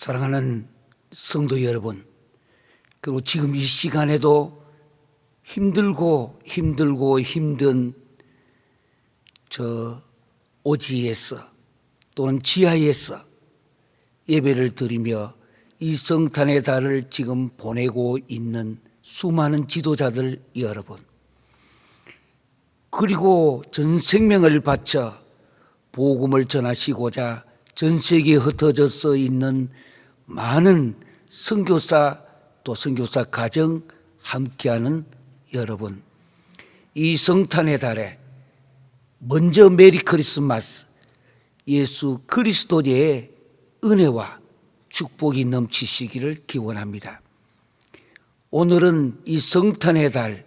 사랑하는 성도 여러분, 그리고 지금 이 시간에도 힘들고 힘든 저 오지에서 또는 지하에서 예배를 드리며 이 성탄의 달을 지금 보내고 있는 수많은 지도자들 여러분, 그리고 전 생명을 바쳐 복음을 전하시고자 전 세계에 흩어져서 있는 많은 선교사 또 선교사 가정 함께하는 여러분, 이 성탄의 달에 먼저 메리 크리스마스, 예수 그리스도의 은혜와 축복이 넘치시기를 기원합니다. 오늘은 이 성탄의 달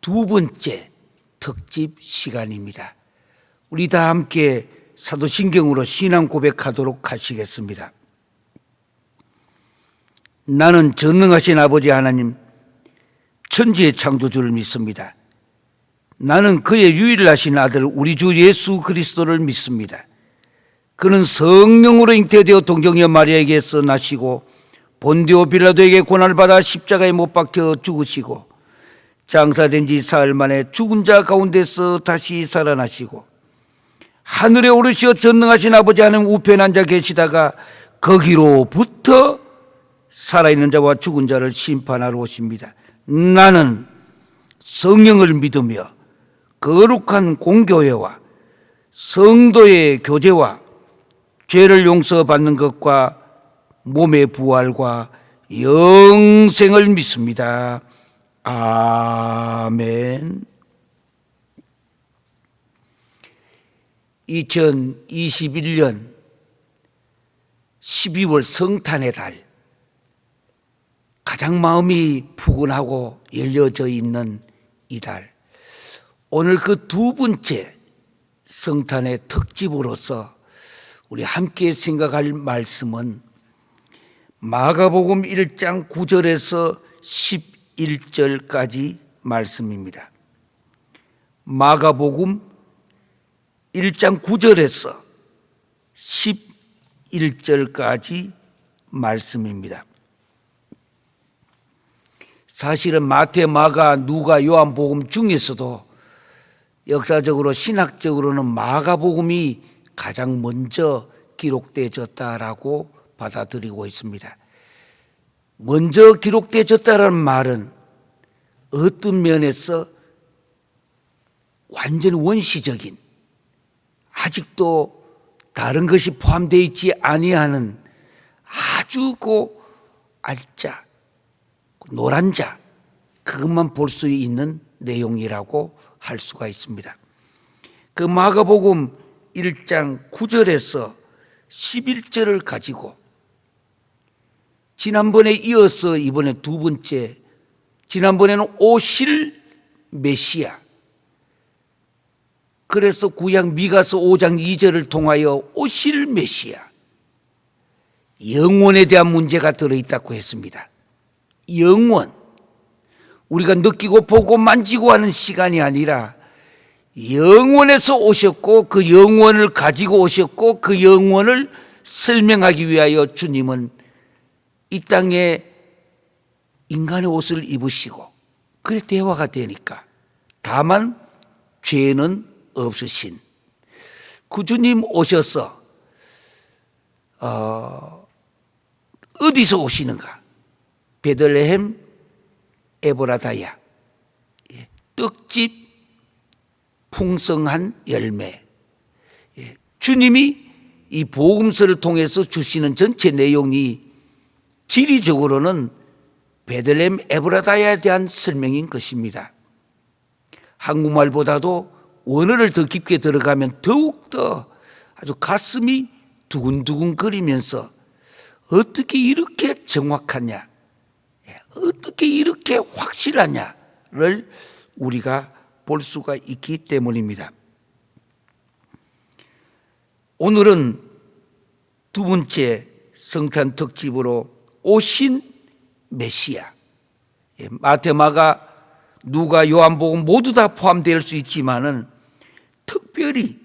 두 번째 특집 시간입니다. 우리 다 함께 사도신경으로 신앙 고백하도록 하시겠습니다. 나는 전능하신 아버지 하나님, 천지의 창조주를 믿습니다. 나는 그의 유일하신 아들 우리 주 예수 그리스도를 믿습니다. 그는 성령으로 잉태되어 동정녀 마리아에게서 나시고 본디오 빌라도에게 고난을 받아 십자가에 못 박혀 죽으시고 장사된 지 사흘 만에 죽은 자 가운데서 다시 살아나시고 하늘에 오르시어 전능하신 아버지 하나님 우편에 앉아 계시다가 거기로부터 살아있는 자와 죽은 자를 심판하러 오십니다. 나는 성령을 믿으며 거룩한 공교회와 성도의 교제와 죄를 용서받는 것과 몸의 부활과 영생을 믿습니다. 아멘. 2021년 12월 성탄의 달, 가장 마음이 푸근하고 열려져 있는 이 달, 오늘 그 두 번째 성탄의 특집으로서 우리 함께 생각할 말씀은 마가복음 1장 9절에서 11절까지 말씀입니다. 마가복음 1장 9절에서 11절까지 말씀입니다. 사실은 마태, 마가, 누가, 요한복음 중에서도 역사적으로 신학적으로는 마가복음이 가장 먼저 기록되어졌다라고 받아들이고 있습니다. 먼저 기록되어졌다는 말은 어떤 면에서 완전 원시적인, 아직도 다른 것이 포함되어 있지 아니하는 아주 알짜, 노란자, 그것만 볼 수 있는 내용이라고 할 수가 있습니다. 그 마가복음 1장 9절에서 11절을 가지고 지난번에 이어서 이번에 두 번째, 지난번에는 오실 메시아, 그래서 구약 미가서 5장 2절을 통하여 오실 메시아, 영원에 대한 문제가 들어있다고 했습니다. 영원, 우리가 느끼고 보고 만지고 하는 시간이 아니라 영원에서 오셨고 그 영원을 가지고 오셨고 그 영원을 설명하기 위하여 주님은 이 땅에 인간의 옷을 입으시고 그래 대화가 되니까, 다만 죄는 없으신 그 주님 오셔서 어디서 오시는가? 베들레헴 에브라다야, 떡집 풍성한 열매. 주님이 이 복음서를 통해서 주시는 전체 내용이 지리적으로는 베들레헴 에브라다야에 대한 설명인 것입니다. 한국말보다도 원어를 더 깊게 들어가면 더욱더 아주 가슴이 두근두근거리면서 어떻게 이렇게 정확하냐, 어떻게 이렇게 확실하냐를 우리가 볼 수가 있기 때문입니다. 오늘은 두 번째 성탄 특집으로 오신 메시아, 마태, 마가, 누가, 요한복음 모두 다 포함될 수 있지만은 특별히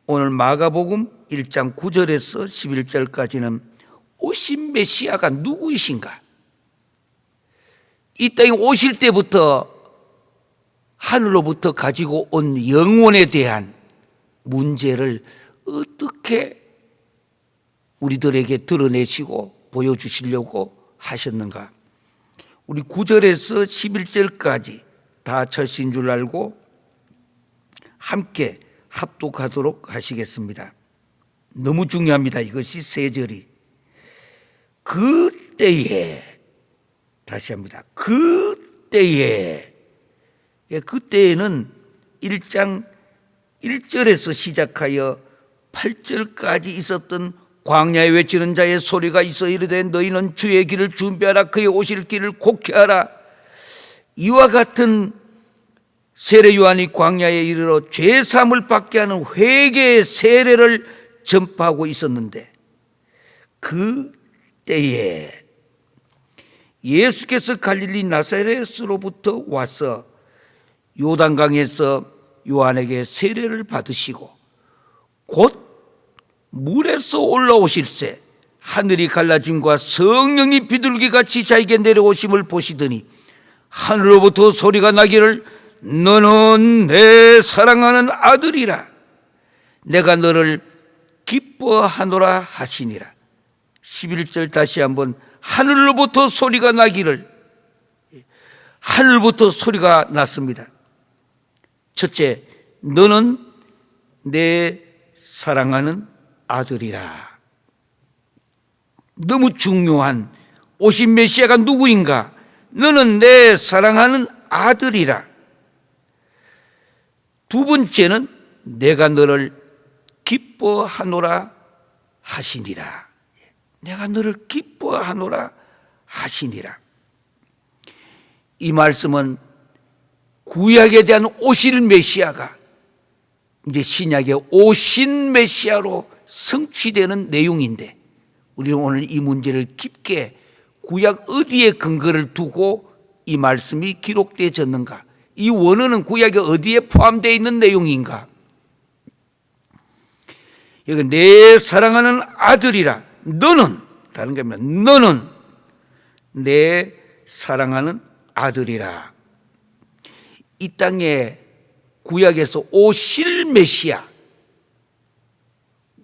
오늘 마가복음 1장 9절에서 11절까지는 오신 메시아가 누구이신가? 이 땅에 오실 때부터 하늘로부터 가지고 온 영혼에 대한 문제를 어떻게 우리들에게 드러내시고 보여주시려고 하셨는가? 우리 9절에서 11절까지 다 첫신 줄 알고 함께 합독하도록 하시겠습니다. 너무 중요합니다. 이것이 세 절이. 그때에, 다시 합니다. 그때에. 그때에는 1장 1절에서 시작하여 8절까지 있었던 광야에 외치는 자의 소리가 있어 이르되 너희는 주의 길을 준비하라. 그의 오실 길을 곡게 하라. 이와 같은 세례 요한이 광야에 이르러 죄 사함을 받게 하는 회개의 세례를 전파하고 있었는데, 그 때에 예수께서 갈릴리 나사렛으로부터 와서 요단강에서 요한에게 세례를 받으시고 곧 물에서 올라오실새 하늘이 갈라짐과 성령이 비둘기같이 자기에게 내려오심을 보시더니 하늘로부터 소리가 나기를 너는 내 사랑하는 아들이라 내가 너를 기뻐하노라 하시니라. 11절 다시 한번 하늘로부터 소리가 나기를. 하늘부터 소리가 났습니다. 첫째, 너는 내 사랑하는 아들이라. 너무 중요한 오신 메시아가 누구인가? 너는 내 사랑하는 아들이라. 두 번째는 내가 너를 기뻐하노라 하시니라. 내가 너를 기뻐하노라 하시니라. 이 말씀은 구약에 대한 오실 메시아가 이제 신약의 오신 메시아로 성취되는 내용인데, 우리는 오늘 이 문제를 깊게 구약 어디에 근거를 두고 이 말씀이 기록되어졌는가, 이 원어는 구약에 어디에 포함되어 있는 내용인가. 여기 내 사랑하는 아들이라. 너는, 다른 게 아니라 너는 내 사랑하는 아들이라. 이 땅에 구약에서 오실 메시아,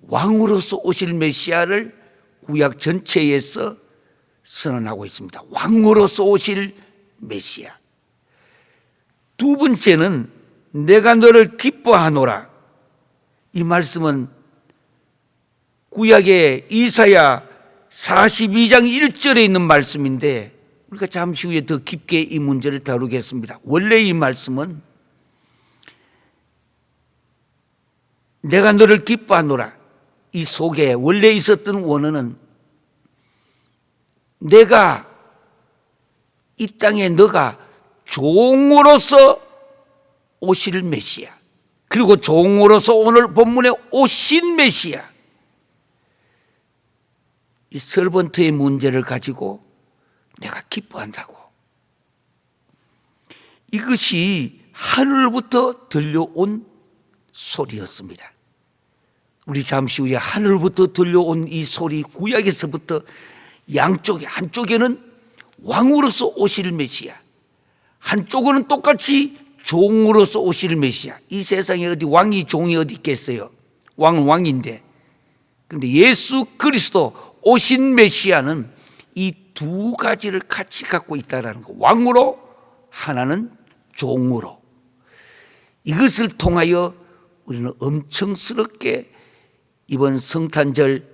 왕으로서 오실 메시아를 구약 전체에서 선언하고 있습니다. 왕으로서 오실 메시아. 두 번째는 내가 너를 기뻐하노라. 이 말씀은 구약의 이사야 42장 1절에 있는 말씀인데, 우리가 잠시 후에 더 깊게 이 문제를 다루겠습니다. 원래 이 말씀은 내가 너를 기뻐하노라, 이 속에 원래 있었던 원어는 내가 이 땅에 너가 종으로서 오실 메시아, 그리고 종으로서 오늘 본문에 오신 메시아, 이 서번트의 문제를 가지고 내가 기뻐한다고. 이것이 하늘부터 들려온 소리였습니다. 우리 잠시 후에 하늘부터 들려온 이 소리, 구약에서부터 양쪽에, 한쪽에는 왕으로서 오실 메시아, 한쪽은 똑같이 종으로서 오실 메시아. 이 세상에 어디 왕이 종이 어디 있겠어요? 왕은 왕인데. 그런데 예수 그리스도 오신 메시아는 이 두 가지를 같이 갖고 있다는 거. 왕으로, 하나는 종으로. 이것을 통하여 우리는 엄청스럽게 이번 성탄절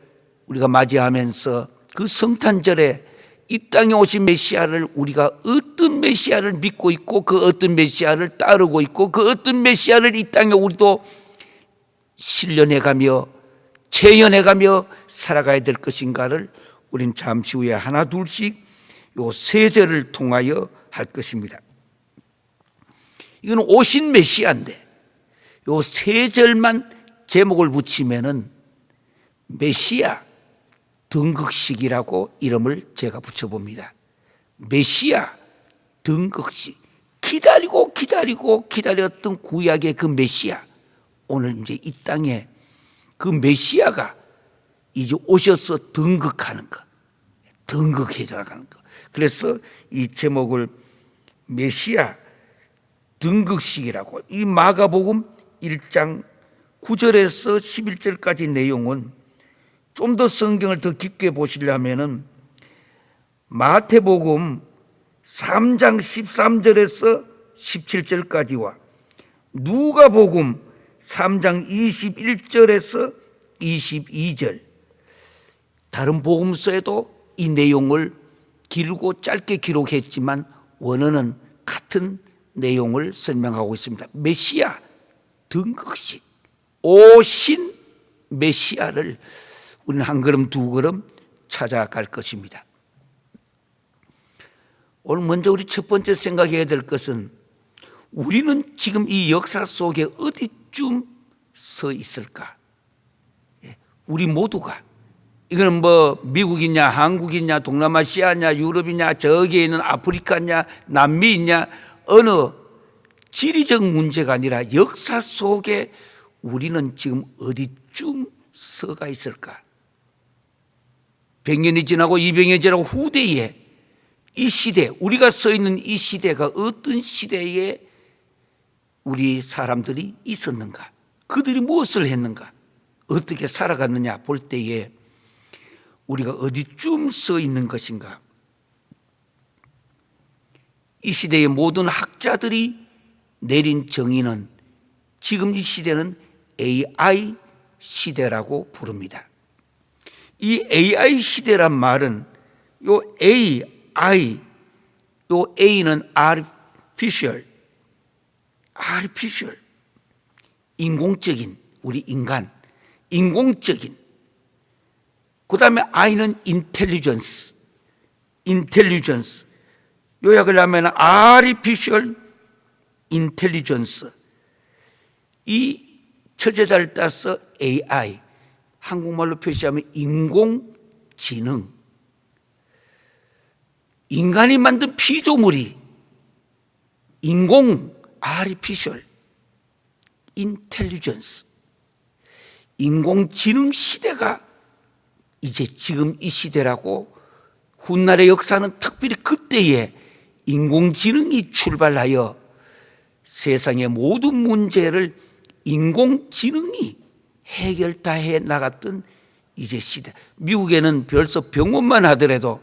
우리가 맞이하면서 그 성탄절에 이 땅에 오신 메시아를 우리가 어떤 메시아를 믿고 있고 그 어떤 메시아를 따르고 있고 그 어떤 메시아를 이 땅에 우리도 실현해가며 체현해가며 살아가야 될 것인가를 우린 잠시 후에 하나 둘씩 요 세 절을 통하여 할 것입니다. 이건 오신 메시아인데 요 세 절만 제목을 붙이면은 메시아 등극식이라고 이름을 제가 붙여봅니다. 메시아 등극식. 기다리고 기다렸던 구약의 그 메시아, 오늘 이제 이 땅에 그 메시아가 이제 오셔서 등극하는 것. 등극해 나가는 거. 그래서 이 제목을 메시아 등극식이라고. 이 마가복음 1장 9절에서 11절까지 내용은 좀 더 성경을 더 깊게 보시려면은 마태복음 3장 13절에서 17절까지와 누가복음 3장 21절에서 22절, 다른 복음서에도 이 내용을 길고 짧게 기록했지만 원어는 같은 내용을 설명하고 있습니다. 메시아 등극식, 오신 메시아를 우리는 한 걸음 두 걸음 찾아갈 것입니다. 오늘 먼저 우리 첫 번째 생각해야 될 것은 우리는 지금 이 역사 속에 어디쯤 서 있을까? 우리 모두가, 이거는 뭐 미국이냐 한국이냐 동남아시아냐 유럽이냐 저기에 있는 아프리카냐 남미이냐 어느 지리적 문제가 아니라 역사 속에 우리는 지금 어디쯤 서가 있을까? 100년이 지나고 200년이 지나고 후대에 이 시대, 우리가 서 있는 이 시대가 어떤 시대에 우리 사람들이 있었는가? 그들이 무엇을 했는가? 어떻게 살아갔느냐 볼 때에 우리가 어디쯤 서 있는 것인가? 이 시대의 모든 학자들이 내린 정의는 지금 이 시대는 AI 시대라고 부릅니다. 이 AI 시대란 말은 요 AI, 요 A는 artificial, 인공적인, 우리 인간, 인공적인. 그 다음에 I는 intelligence. 요약을 하면 artificial intelligence. 이 처제자를 따서 AI, 한국말로 표시하면 인공지능. 인간이 만든 피조물이 artificial intelligence, 인공지능 시대가 이제 지금 이 시대라고. 훗날의 역사는 특별히 그때에 인공지능이 출발하여 세상의 모든 문제를 인공지능이 해결 다 해 나갔던 이제 시대. 미국에는 벌써 병원만 하더라도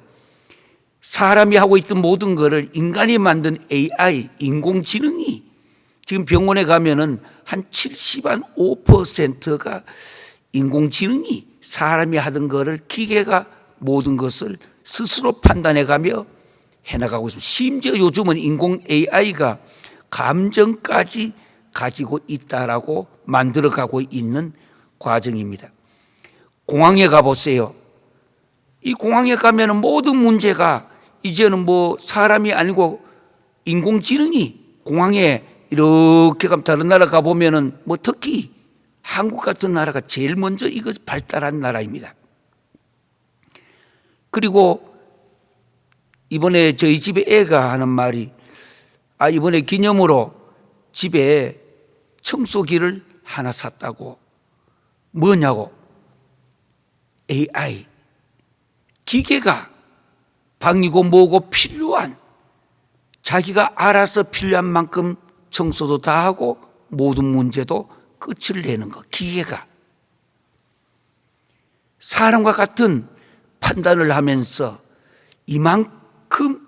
사람이 하고 있던 모든 것을 인간이 만든 AI, 인공지능이 지금 병원에 가면은 한 75%가 인공지능이 사람이 하던 것을 기계가 모든 것을 스스로 판단해 가며 해나가고 있습니다. 심지어 요즘은 인공 AI가 감정까지 가지고 있다라고 만들어가고 있는 과정입니다. 공항에 가보세요. 이 공항에 가면 모든 문제가 이제는 뭐 사람이 아니고 인공지능이 공항에 이렇게 가면 다른 나라 가보면은 뭐 특히 한국 같은 나라가 제일 먼저 이것 발달한 나라입니다. 그리고 이번에 저희 집에 애가 하는 말이 이번에 기념으로 집에 청소기를 하나 샀다고. 뭐냐고? AI. 기계가 방이고 뭐고 필요한, 자기가 알아서 필요한 만큼 청소도 다 하고 모든 문제도 끝을 내는 것. 기계가 사람과 같은 판단을 하면서 이만큼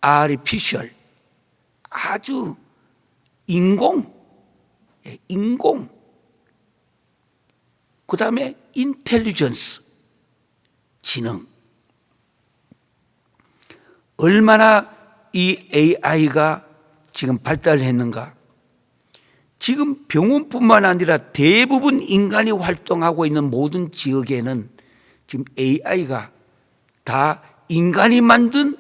artificial, 아주 인공, 그 다음에 intelligence, 지능. 얼마나 이 AI가 지금 발달했는가. 지금 병원뿐만 아니라 대부분 인간이 활동하고 있는 모든 지역에는 지금 AI가 다 인간이 만든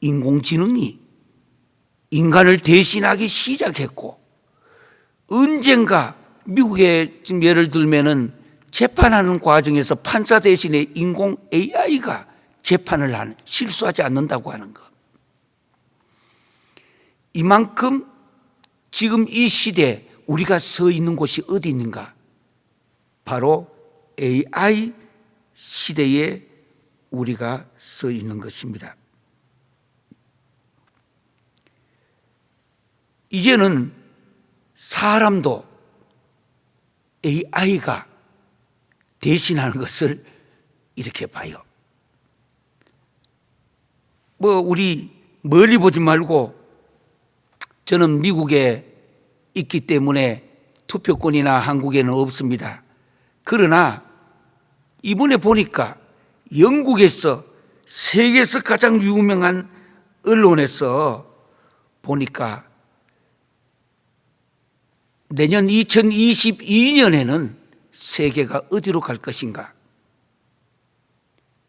인공지능이 인간을 대신하기 시작했고, 언젠가 미국에 지금 예를 들면은 재판하는 과정에서 판사 대신에 인공 AI가 재판을 하는, 실수하지 않는다고 하는 것. 이만큼 지금 이 시대에 우리가 서 있는 곳이 어디 있는가? 바로 AI 시대에 우리가 서 있는 것입니다. 이제는 사람도 AI가 대신하는 것을 이렇게 봐요. 우리 멀리 보지 말고, 저는 미국에 있기 때문에 투표권이나 한국에는 없습니다. 그러나 이번에 보니까 영국에서 세계에서 가장 유명한 언론에서 보니까 내년 2022년에는 세계가 어디로 갈 것인가?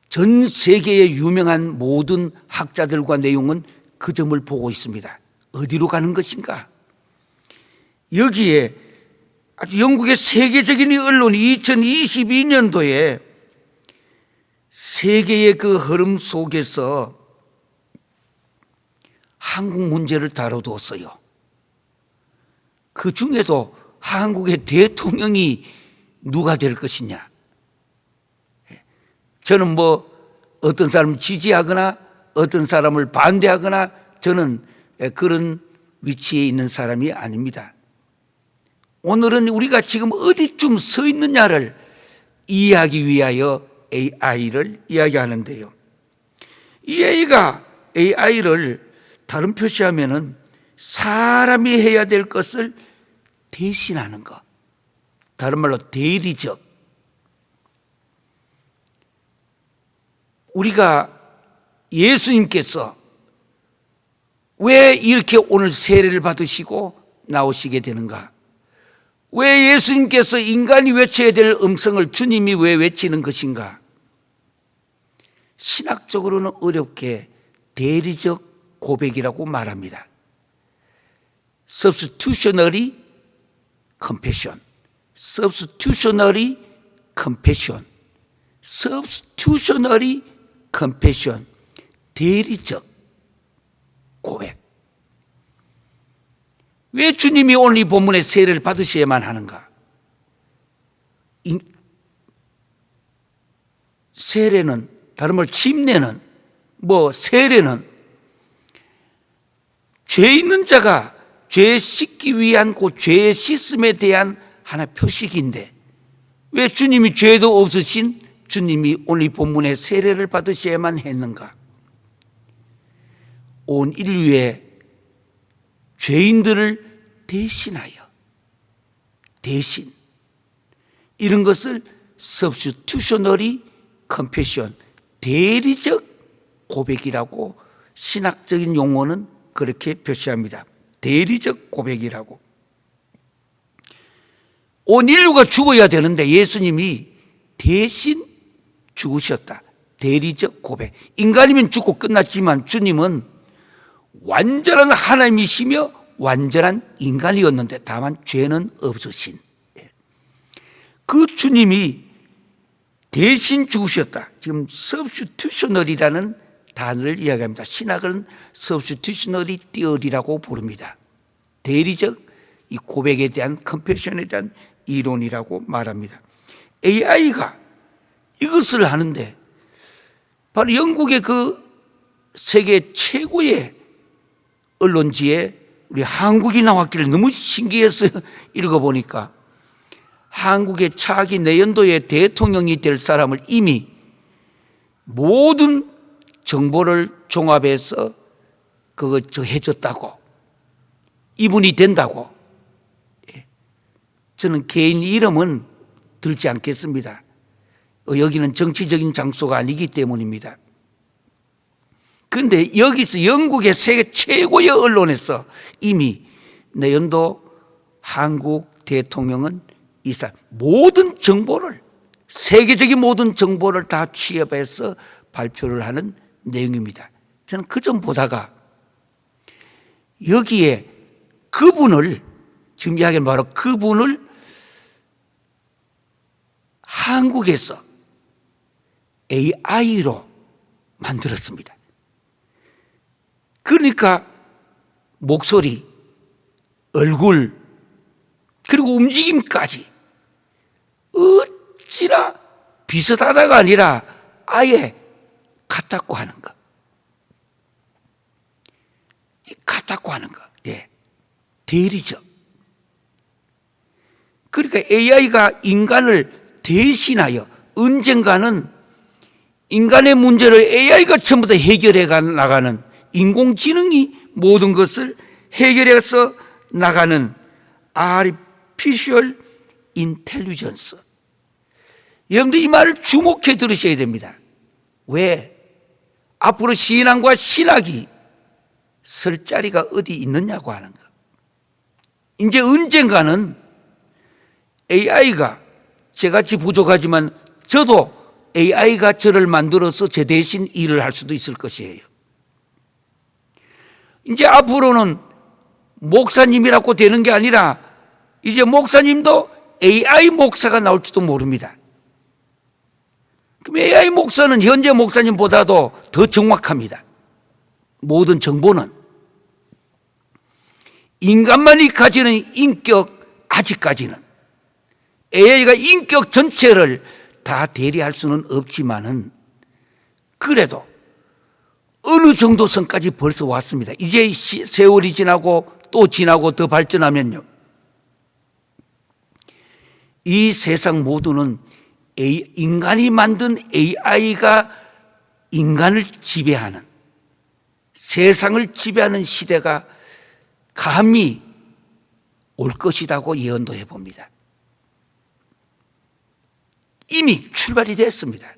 전 세계의 유명한 모든 학자들과 내용은 그 점을 보고 있습니다. 어디로 가는 것인가? 여기에 아주 영국의 세계적인 언론이 2022년도에 세계의 그 흐름 속에서 한국 문제를 다뤄두었어요. 그 중에도 한국의 대통령이 누가 될 것이냐. 저는 어떤 사람을 지지하거나 어떤 사람을 반대하거나 저는 그런 위치에 있는 사람이 아닙니다. 오늘은 우리가 지금 어디쯤 서 있느냐를 이해하기 위하여 AI를 이야기하는데요. 이 AI를 다른 표시하면은 사람이 해야 될 것을 대신하는 것. 다른 말로 대리적. 우리가 예수님께서 왜 이렇게 오늘 세례를 받으시고 나오시게 되는가? 왜 예수님께서 인간이 외쳐야 될 음성을 주님이 왜 외치는 것인가? 신학적으로는 어렵게 대리적 고백이라고 말합니다. Substitutionary compassion, substitutionary compassion, substitutionary compassion, 대리적 고백. 왜 주님이 오늘 이 본문의 세례를 받으셔야만 하는가? 세례는, 다른 말 침례는, 세례는 죄 있는 자가 죄 씻기 위한 그 죄의 씻음에 대한 하나의 표식인데 왜 주님이 죄도 없으신 주님이 오늘 이 본문의 세례를 받으셔야만 했는가? 온 인류의 죄인들을 대신하여, 대신, 이런 것을 substitutionary confession, 대리적 고백이라고 신학적인 용어는 그렇게 표시합니다. 대리적 고백이라고. 온 인류가 죽어야 되는데 예수님이 대신 죽으셨다. 대리적 고백. 인간이면 죽고 끝났지만 주님은 완전한 하나님이시며 완전한 인간이었는데 다만 죄는 없으신 그 주님이 대신 죽으셨다. 지금 substitutionary라는 단어를 이야기합니다. 신학은 substitutionary theory라고 부릅니다. 대리적 이 고백에 대한 컴패션에 대한 이론이라고 말합니다. AI가 이것을 하는데 바로 영국의 그 세계 최고의 언론지에 우리 한국이 나왔기를 너무 신기해서 읽어보니까 한국의 차기 내년도에 대통령이 될 사람을 이미 모든 정보를 종합해서 그거 해줬다고, 이분이 된다고. 저는 개인 이름은 들지 않겠습니다. 여기는 정치적인 장소가 아니기 때문입니다. 그런데 여기서 영국의 세계 최고의 언론에서 이미 내년도 한국 대통령은 이 사람 모든 정보를, 세계적인 모든 정보를 다 취합해서 발표를 하는 내용입니다. 저는 그 점 보다가 여기에 그분을, 지금 이야기는 바로 그분을 한국에서 AI로 만들었습니다. 그러니까 목소리, 얼굴, 그리고 움직임까지 어찌나 비슷하다가 아니라 아예 같다고 하는 거. 같다고 하는 거. 예. 대리죠. 그러니까 AI가 인간을 대신하여 언젠가는 인간의 문제를 AI가 전부 다 해결해 나가는, 인공지능이 모든 것을 해결해서 나가는 Artificial Intelligence. 여러분들 이 말을 주목해 들으셔야 됩니다. 왜? 앞으로 신앙과 신학이 설 자리가 어디 있느냐고 하는 거. 이제 언젠가는 AI가, 저같이 부족하지만 저도 AI가 저를 만들어서 제 대신 일을 할 수도 있을 것이에요. 이제 앞으로는 목사님이라고 되는 게 아니라 이제 목사님도 AI 목사가 나올지도 모릅니다. 그럼 AI 목사는 현재 목사님보다도 더 정확합니다. 모든 정보는. 인간만이 가지는 인격, 아직까지는 AI가 인격 전체를 다 대리할 수는 없지만은 그래도 어느 정도 선까지 벌써 왔습니다. 이제 세월이 지나고 또 지나고 더 발전하면요, 이 세상 모두는 인간이 만든 AI가 인간을 지배하는, 세상을 지배하는 시대가 감히 올 것이라고 예언도 해봅니다. 이미 출발이 됐습니다.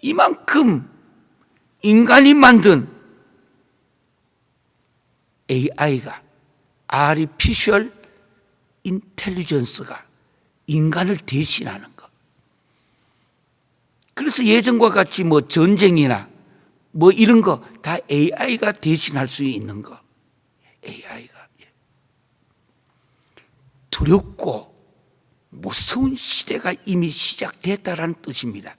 이만큼 인간이 만든 AI가, Artificial Intelligence가 인간을 대신하는 것. 그래서 예전과 같이 뭐 전쟁이나 뭐 이런 거 다 AI가 대신할 수 있는 거. AI가. 두렵고 무서운 시대가 이미 시작됐다라는 뜻입니다.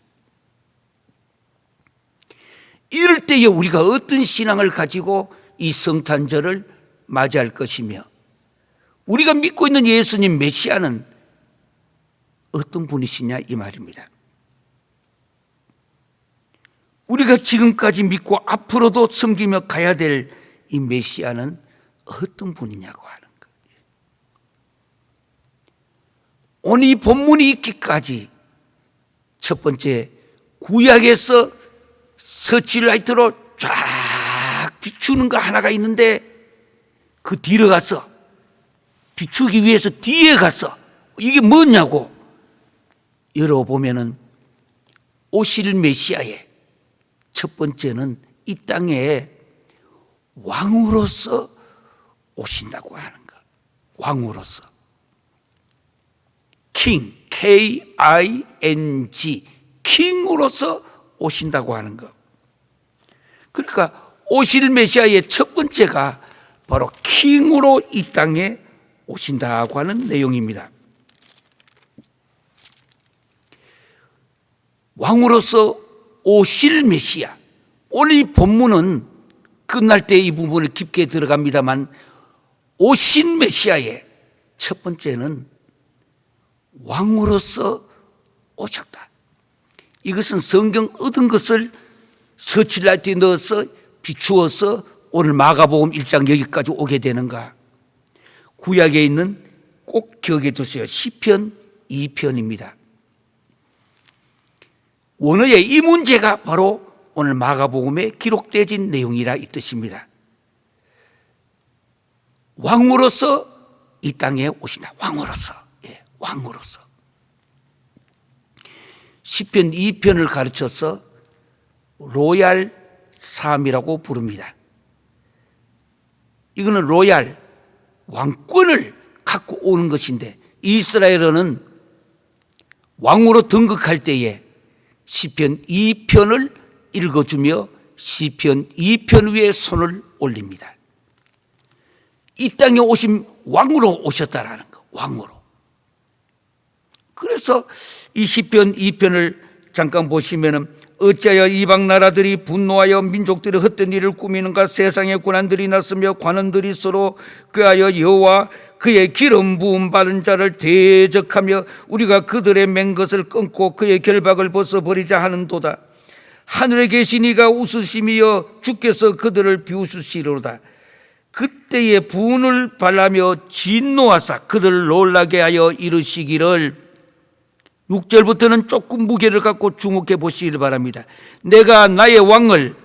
이럴 때에 우리가 어떤 신앙을 가지고 이 성탄절을 맞이할 것이며, 우리가 믿고 있는 예수님 메시아는 어떤 분이시냐 이 말입니다. 우리가 지금까지 믿고 앞으로도 섬기며 가야 될 이 메시아는 어떤 분이냐고 하는 거예요. 오늘 이 본문이 있기까지 첫 번째, 구약에서 서치라이트로 쫙 비추는 거 하나가 있는데 그 뒤로 가서 비추기 위해서 뒤에 가서 이게 뭐냐고 열어보면은 오실 메시아의 첫 번째는 이 땅에 왕으로서 오신다고 하는 것. 왕으로서. king, K-I-N-G, 킹으로서 오신다고 하는 것. 그러니까 오실 메시아의 첫 번째가 바로 킹으로 이 땅에 오신다고 하는 내용입니다. 왕으로서 오실 메시아. 오늘 이 본문은 끝날 때 이 부분을 깊게 들어갑니다만, 오신 메시아의 첫 번째는 왕으로서 오셨다. 이것은 성경 얻은 것을 서칠라이트에 넣어서 비추어서 오늘 마가복음 1장 여기까지 오게 되는가. 구약에 있는, 꼭 기억해 두세요, 시편 2편입니다. 원어의 이 문제가 바로 오늘 마가복음에 기록되어진 내용이라 이 뜻입니다. 왕으로서 이 땅에 오신다. 왕으로서. 예, 왕으로서. 시편 2편을 가르쳐서 로얄 삶이라고 부릅니다. 이거는 로얄, 왕권을 갖고 오는 것인데, 이스라엘어는 왕으로 등극할 때에 시편 2편을 읽어주며 시편 2편 위에 손을 올립니다. 이 땅에 오신 왕으로 오셨다라는 거. 왕으로. 그래서 이 시편 2편을 잠깐 보시면은, 어찌하여 이방 나라들이 분노하여 민족들이 헛된 일을 꾸미는가. 세상의 고난들이 났으며 관원들이 서로 꾀하여 여호와 그의 기름 부음 받은 자를 대적하며 우리가 그들의 맹 것을 끊고 그의 결박을 벗어버리자 하는도다. 하늘에 계신 이가 웃으시며 주께서 그들을 비웃으시리로다. 그때에 분을 발하며 진노하사 그들을 놀라게 하여 이르시기를, 6절부터는 조금 무게를 갖고 주목해 보시기를 바랍니다. 내가 나의 왕을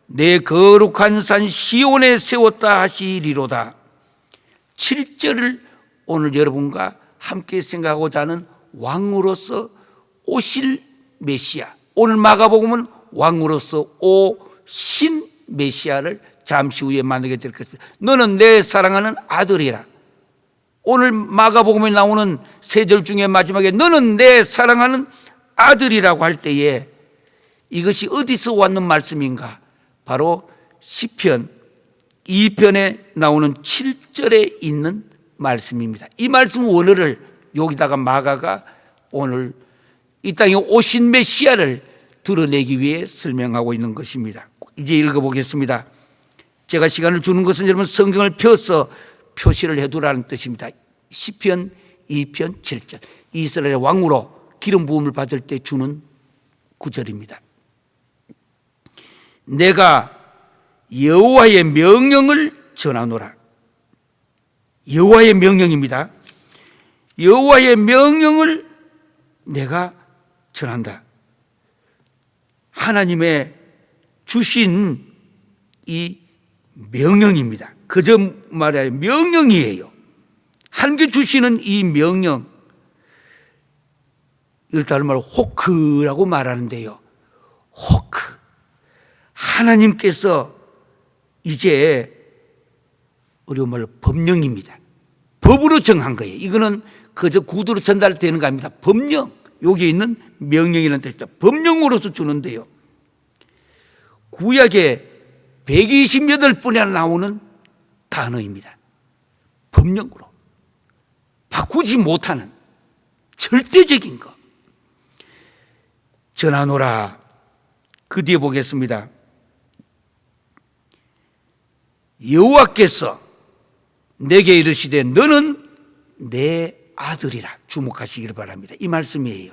내 거룩한 산 시온에 세웠다 하시리로다. 7절을 오늘 여러분과 함께 생각하고자 하는 왕으로서 오실 메시아, 오늘 마가복음은 왕으로서 오신 메시아를 잠시 후에 만나게 될 것입니다. 너는 내 사랑하는 아들이라. 오늘 마가복음에 나오는 세 절 중에 마지막에 너는 내 사랑하는 아들이라고 할 때에 이것이 어디서 왔는 말씀인가? 바로 시편 2편에 나오는 7절에 있는 말씀입니다. 이 말씀 원어를 여기다가 마가가 오늘 이 땅에 오신 메시아를 드러내기 위해 설명하고 있는 것입니다. 이제 읽어보겠습니다. 제가 시간을 주는 것은 여러분 성경을 펴서 표시를 해두라는 뜻입니다. 시편 2편 7절, 이스라엘의 왕으로 기름 부음을 받을 때 주는 구절입니다. 내가 여호와의 명령을 전하노라. 여호와의 명령입니다. 여호와의 명령을 내가 전한다. 하나님의 주신 이 명령입니다. 그저 말하여 명령이에요. 하나님께 주시는 이 명령, 이걸 다른 말로 호크라고 말하는데요. 호크. 하나님께서 이제 어려운 말로 법령입니다. 법으로 정한 거예요. 이거는 그저 구두로 전달되는 거 아닙니다. 법령. 여기 있는 명령이라는 뜻입니다. 법령으로서 주는데요. 구약에 128번이나 나오는 단어입니다. 법령으로. 바꾸지 못하는 절대적인 것. 전하노라. 그 뒤에 보겠습니다. 여호와께서 내게 이르시되 너는 내 아들이라. 주목하시기를 바랍니다. 이 말씀이에요.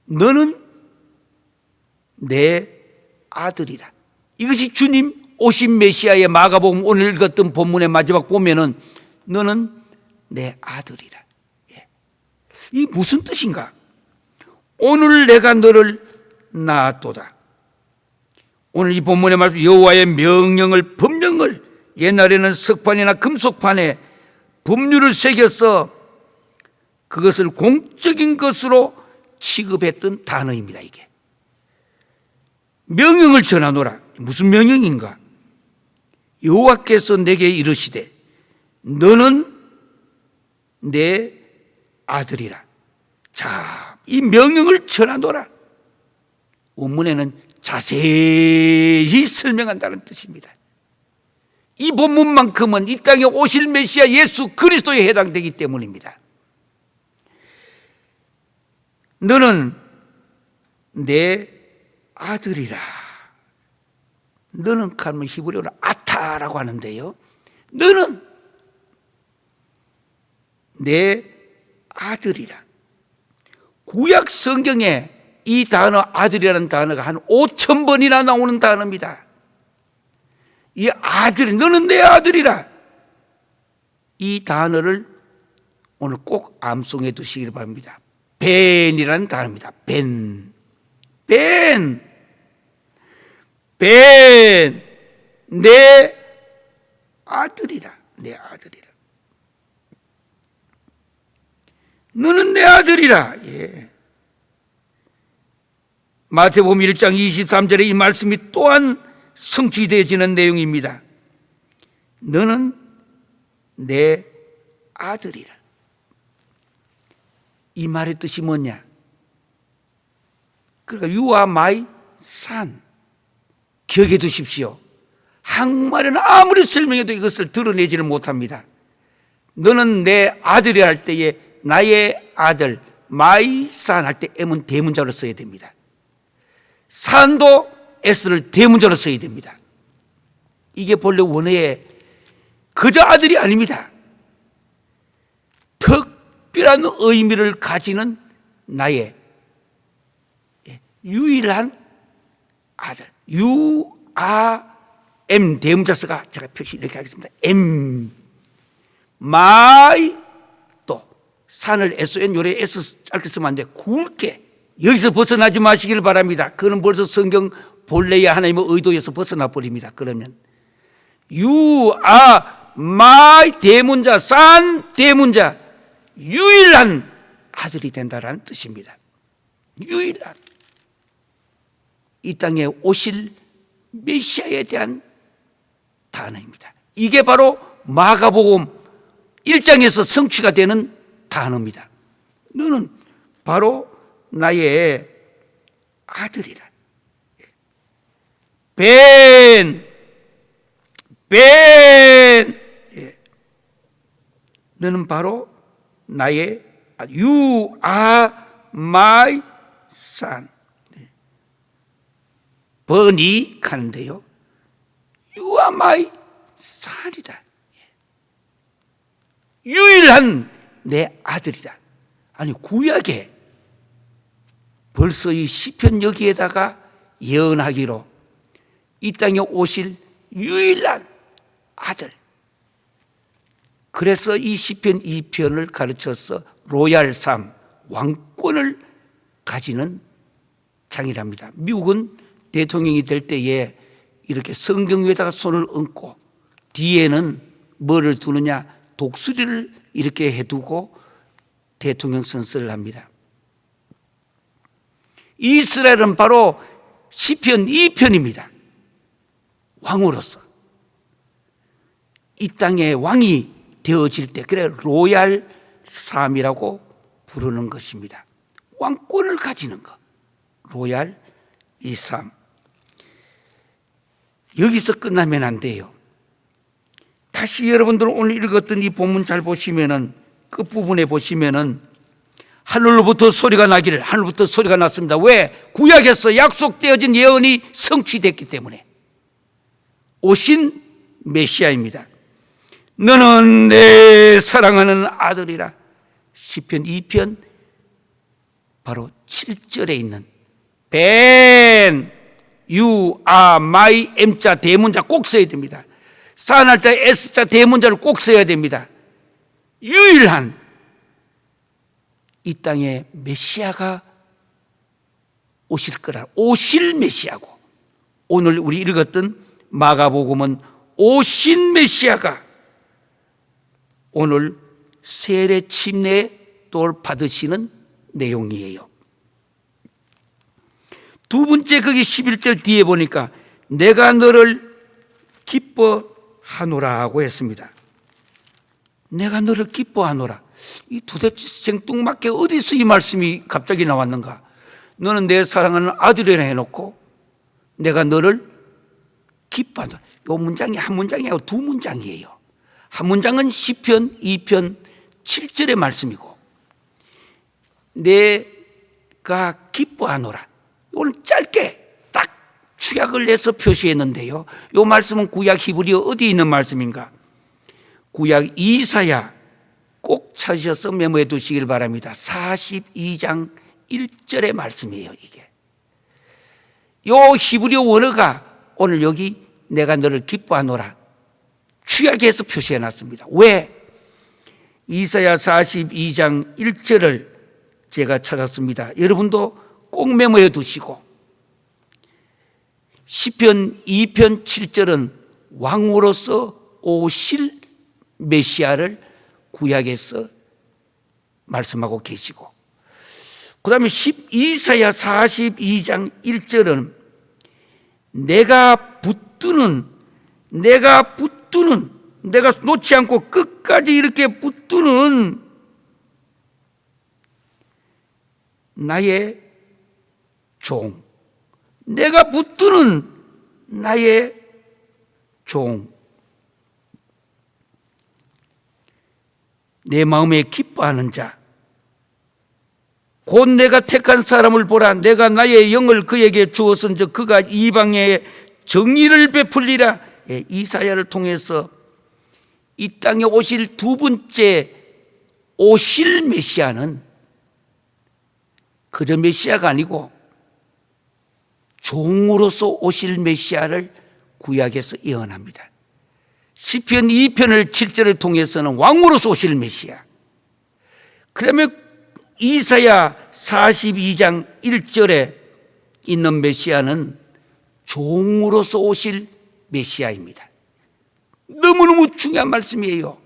너는 내 아들이라. 이것이 주님 오신 메시아의 마가복음 오늘 읽었던 본문의 마지막 보면은 너는 내 아들이라. 예. 이 무슨 뜻인가? 오늘 내가 너를 낳았도다. 오늘 이 본문의 말씀 여호와의 명령을, 법령을, 옛날에는 석판이나 금속판에 법률을 새겨서 그것을 공적인 것으로 취급했던 단어입니다. 이게 명령을 전하노라. 무슨 명령인가? 여호와께서 내게 이르시되 너는 내 아들이라. 자, 이 명령을 전하노라. 원문에는 자세히 설명한다는 뜻입니다. 이 본문만큼은 이 땅에 오실 메시아 예수 그리스도에 해당되기 때문입니다. 너는 내 아들이라. 너는 하면 히브리어로 아타라고 하는데요. 너는 내 아들이라. 구약 성경에 이 단어 아들이라는 단어가 한 5,000번이나 나오는 단어입니다. 이 아들, 너는 내 아들이라. 이 단어를 오늘 꼭 암송해 두시길 바랍니다. 벤이라는 단어입니다. 벤. 내 아들이라. 내 아들이라. 너는 내 아들이라. 예. 마태복음 1장 23절에 이 말씀이 또한 성취되어지는 내용입니다. 너는 내 아들이라. 이 말의 뜻이 뭐냐? 그러니까 you are my son. 기억해 두십시오. 한국말에는 아무리 설명해도 이것을 드러내지는 못합니다. 너는 내 아들이라 할 때에 나의 아들, my son 할 때 M은 대문자로 써야 됩니다. 산도 S를 대문자로 써야 됩니다. 이게 본래 원어의 그저 아들이 아닙니다. 특별한 의미를 가지는 나의 유일한 아들. M 대문자서가 제가 표시 이렇게 하겠습니다. M my 또 산을 SON 요래 S 짧게 쓰면 안 돼. 굵게 여기서 벗어나지 마시길 바랍니다. 그는 벌써 성경 본래의 하나님의 의도에서 벗어나 버립니다. 그러면 You are my 대문자 산 대문자 유일한 아들이 된다라는 뜻입니다. 유일한 이 땅에 오실 메시아에 대한 단어입니다. 이게 바로 마가복음 1장에서 성취가 되는 단어입니다. 너는 바로 나의 아들이라. 너는 바로 나의 You are my son. 번이 가는데요. You are my son이다. 유일한 내 아들이다. 아니 구약에 벌써 이 시편 여기에다가 예언하기로 이 땅에 오실 유일한 아들. 그래서 이 시편 2편을 가르쳐서 로얄 삶, 왕권을 가지는 장이랍니다. 미국은 대통령이 될 때에 이렇게 성경 위에다가 손을 얹고 뒤에는 뭐를 두느냐, 독수리를 이렇게 해두고 대통령 선서를 합니다. 이스라엘은 바로 시편 2편입니다. 왕으로서 이 땅의 왕이 되어질 때 그래 로얄 삶이라고 부르는 것입니다. 왕권을 가지는 것, 로얄 이 삶. 여기서 끝나면 안 돼요. 다시 여러분들 오늘 읽었던 이 본문 잘 보시면은 끝부분에 보시면은 하늘로부터 소리가 나기를, 하늘부터 소리가 났습니다. 왜? 구약에서 약속되어진 예언이 성취됐기 때문에. 오신 메시아입니다. 너는 내 사랑하는 아들이라. 시편 2편 바로 7절에 있는 Ben You are my M자 대문자 꼭 써야 됩니다. 사인할 때 S자 대문자를 꼭 써야 됩니다. 유일한 이 땅에 메시아가 오실 거라. 오실 메시아고, 오늘 우리 읽었던 마가복음은 오신 메시아가 오늘 세례 침례 또 받으시는 내용이에요. 두 번째 거기 11절 뒤에 보니까 내가 너를 기뻐하노라 하고 했습니다. 내가 너를 기뻐하노라. 이 도대체 생뚱맞게 어디서 이 말씀이 갑자기 나왔는가? 너는 내 사랑하는 아들이라 해놓고 내가 너를 기뻐하노라. 이 문장이 한 문장이 아니고 두 문장이에요. 한 문장은 시편 2편 7절의 말씀이고 내가 기뻐하노라. 오늘 짧게 딱 축약을 해서 표시했는데요. 이 말씀은 구약 히브리어 어디에 있는 말씀인가? 구약 이사야 꼭 찾으셔서 메모해 두시길 바랍니다. 42장 1절의 말씀이에요. 이게 이 히브리어 원어가 오늘 여기 내가 너를 기뻐하노라 축약해서 표시해 놨습니다. 왜? 이사야 42장 1절을 제가 찾았습니다. 여러분도 꼭 메모해 두시고 시편 2편 7절은 왕으로서 오실 메시아를 구약에서 말씀하고 계시고 그 다음에 이사야 42장 1절은 내가 놓지 않고 끝까지 이렇게 붙드는 나의 종, 내가 붙드는 나의 종, 내 마음에 기뻐하는 자, 곧 내가 택한 사람을 보라. 내가 나의 영을 그에게 주었은즉 그가 이방에 정의를 베풀리라. 이사야를 통해서 이 땅에 오실 두 번째 오실 메시아는 그저 메시아가 아니고 종으로서 오실 메시아를 구약에서 예언합니다. 시편 2편을 7절을 통해서는 왕으로서 오실 메시아. 그다음에 이사야 42장 1절에 있는 메시아는 종으로서 오실 메시아입니다. 너무너무 중요한 말씀이에요.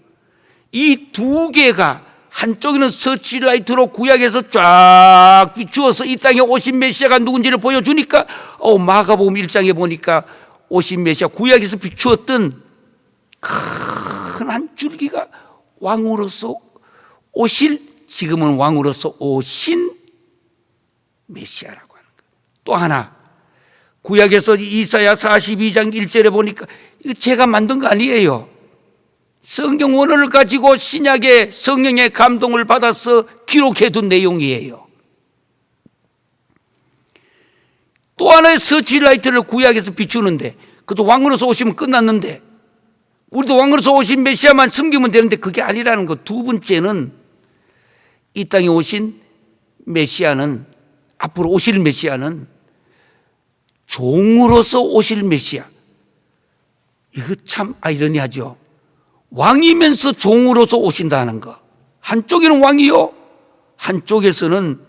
이 두 개가 한쪽에는 서치라이트로 구약에서 쫙 비추어서 이 땅에 오신 메시아가 누군지를 보여주니까 마가복음 1장에 보니까 오신 메시아 구약에서 비추었던 큰 한 줄기가 왕으로서 오실, 지금은 왕으로서 오신 메시아라고 하는 거예요. 또 하나 구약에서 이사야 42장 1절에 보니까 이거 제가 만든 거 아니에요. 성경 원어를 가지고 신약의 성령의 감동을 받아서 기록해 둔 내용이에요. 또 하나의 서치라이트를 구약에서 비추는데, 그것도 왕으로서 오시면 끝났는데 우리도 왕으로서 오신 메시아만 섬기면 되는데 그게 아니라는 것. 두 번째는 이 땅에 오신 메시아는, 앞으로 오실 메시아는 종으로서 오실 메시아. 이거 참 아이러니하죠. 왕이면서 종으로서 오신다는 거. 한쪽에는 왕이요, 한쪽에서는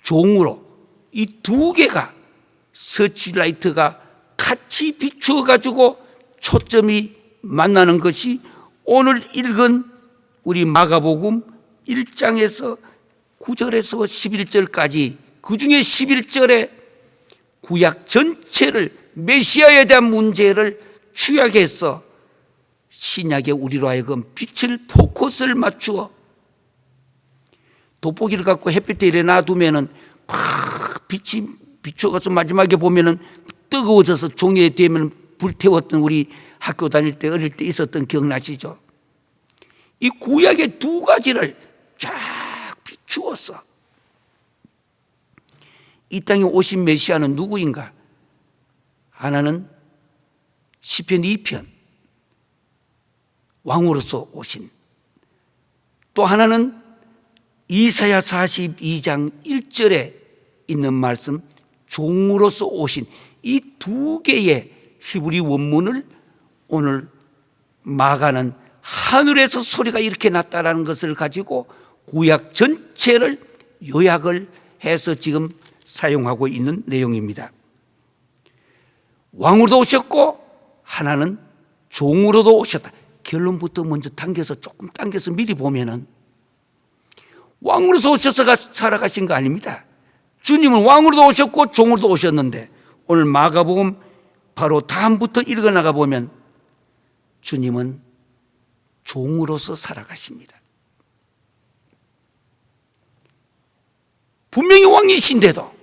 종으로. 이 두 개가 서치라이트가 같이 비추어 가지고 초점이 만나는 것이 오늘 읽은 우리 마가복음 1장에서 9절에서 11절까지, 그 중에 11절에 구약 전체를, 메시아에 대한 문제를 추약해서 신약의 우리로 하여금 빛을, 포커스를 맞추어 돋보기를 갖고 햇빛에 이래 놔두면은 팍 빛이 비추어서 마지막에 보면은 뜨거워져서 종이에 되면 불태웠던, 우리 학교 다닐 때 어릴 때 있었던 기억나시죠? 이 구약의 두 가지를 쫙 비추어서 이 땅에 오신 메시아는 누구인가? 하나는 시편 2편 왕으로서 오신, 또 하나는 이사야 42장 1절에 있는 말씀 종으로서 오신, 이 두 개의 히브리 원문을 오늘 마가는 하늘에서 소리가 이렇게 났다라는 것을 가지고 구약 전체를 요약을 해서 지금 사용하고 있는 내용입니다. 왕으로도 오셨고 하나는 종으로도 오셨다. 결론부터 먼저 당겨서, 조금 당겨서 미리 보면은 왕으로서 오셔서 살아가신 거 아닙니다. 주님은 왕으로도 오셨고 종으로도 오셨는데, 오늘 마가복음 바로 다음부터 읽어나가 보면 주님은 종으로서 살아가십니다. 분명히 왕이신데도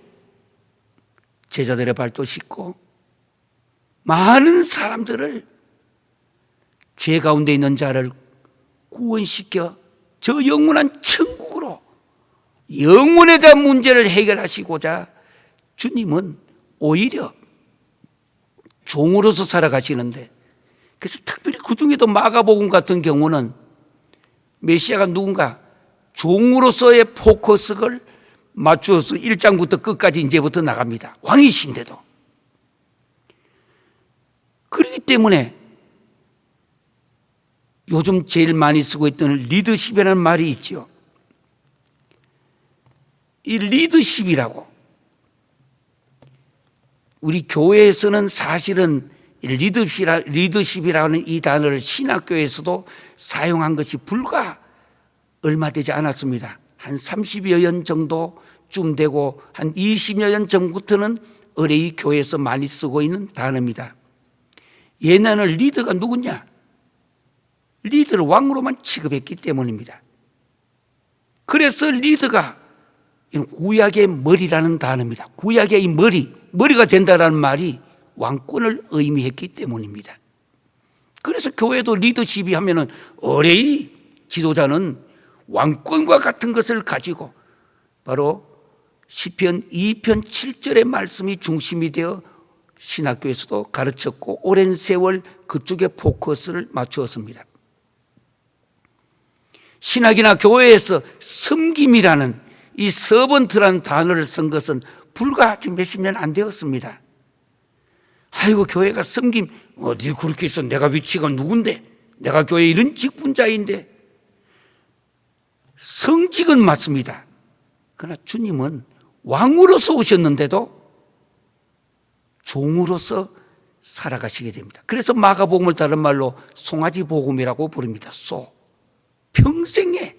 제자들의 발도 씻고 많은 사람들을, 죄 가운데 있는 자를 구원시켜 저 영원한 천국으로, 영혼에 대한 문제를 해결하시고자 주님은 오히려 종으로서 살아가시는데, 그래서 특별히 그 중에도 마가복음 같은 경우는 메시아가 누군가 종으로서의 포커스를 맞추어서 1장부터 끝까지 이제부터 나갑니다. 왕이신데도. 그렇기 때문에 요즘 제일 많이 쓰고 있던 리더십이라는 말이 있죠. 이 리더십이라고, 우리 교회에서는 사실은 리더십이라는 이 단어를 신학교에서도 사용한 것이 불과 얼마 되지 않았습니다. 한 30여 년 정도쯤 되고, 한 20여 년 전부터는 의뢰의 교회에서 많이 쓰고 있는 단어입니다. 옛날에는 리더가 누구냐? 리더를 왕으로만 취급했기 때문입니다. 그래서 리더가 구약의 머리라는 단어입니다. 구약의 이 머리가 된다라는 말이 왕권을 의미했기 때문입니다. 그래서 교회도 리더십이 하면은 의뢰의 지도자는 왕권과 같은 것을 가지고 바로 시편 2편 7절의 말씀이 중심이 되어 신학교에서도 가르쳤고 오랜 세월 그쪽에 포커스를 맞추었습니다. 신학이나 교회에서 섬김이라는 이 서번트라는 단어를 쓴 것은 불과 지금 몇십 년 안 되었습니다. 아이고, 교회가 섬김 어디 그렇게 있어. 내가 위치가 누군데, 내가 교회 이런 직분자인데. 성직은 맞습니다. 그러나 주님은 왕으로서 오셨는데도 종으로서 살아가시게 됩니다. 그래서 마가복음을 다른 말로 송아지 복음이라고 부릅니다. 평생에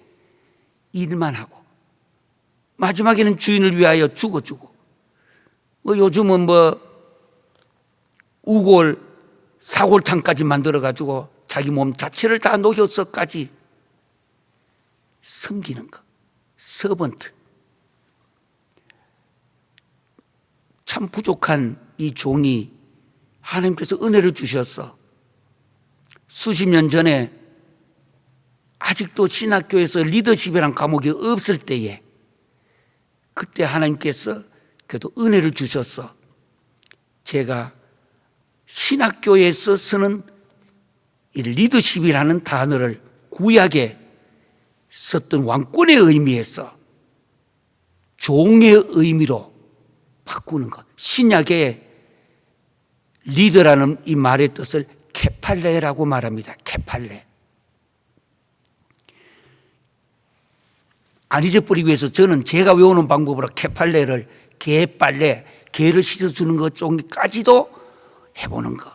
일만 하고 마지막에는 주인을 위하여 죽어주고, 요즘은 우골 사골탕까지 만들어가지고 자기 몸 자체를 다 녹여서까지 섬기는 것. 서번트. 참 부족한 이 종이 하나님께서 은혜를 주셔서 수십 년 전에 아직도 신학교에서 리더십이란 과목이 없을 때에, 그때 하나님께서 그래도 은혜를 주셔서 제가 신학교에서 쓰는 이 리더십이라는 단어를 구약에 썼던 왕권의 의미에서 종의 의미로 바꾸는 것. 신약의 리더라는 이 말의 뜻을 케팔레라고 말합니다. 케팔레. 안 잊어버리기 위해서 저는 제가 외우는 방법으로 케팔레를 개빨래, 개를 씻어주는 것 정도까지도 해보는 것.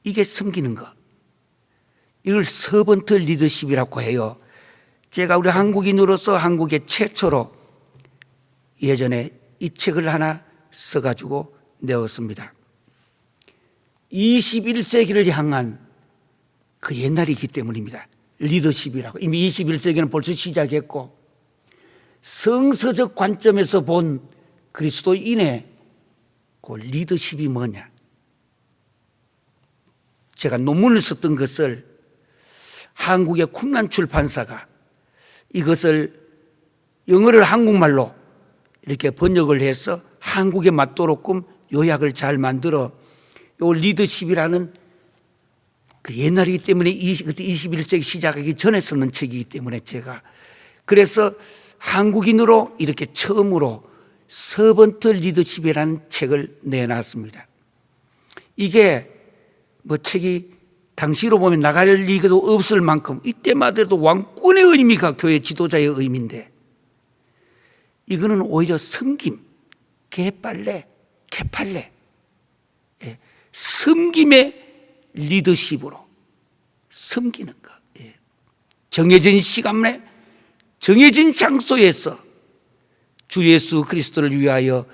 이게 섬기는 것. 이걸 서번트 리더십이라고 해요. 제가 우리 한국인으로서 한국의 최초로 예전에 이 책을 하나 써가지고 내었습니다. 21세기를 향한 그 옛날이기 때문입니다. 리더십이라고. 이미 21세기는 벌써 시작했고, 성서적 관점에서 본 그리스도인의 그 리더십이 뭐냐. 제가 논문을 썼던 것을 한국의 쿰란 출판사가 이것을 영어를 한국말로 이렇게 번역을 해서 한국에 맞도록끔 요약을 잘 만들어 요 리더십이라는 그 옛날이기 때문에 그때 21세기 시작하기 전에 썼는 책이기 때문에 제가 그래서 한국인으로 이렇게 처음으로 서번트 리더십이라는 책을 내놨습니다. 이게 책이 당시로 보면 나갈 리가 없을 만큼 이때마다도 왕권의 의미가 교회 지도자의 의미인데, 이거는 오히려 섬김, 개빨래, 개팔래, 섬김의 리더십으로 섬기는 것. 정해진 시간에 정해진 장소에서 주 예수 그리스도를 위하여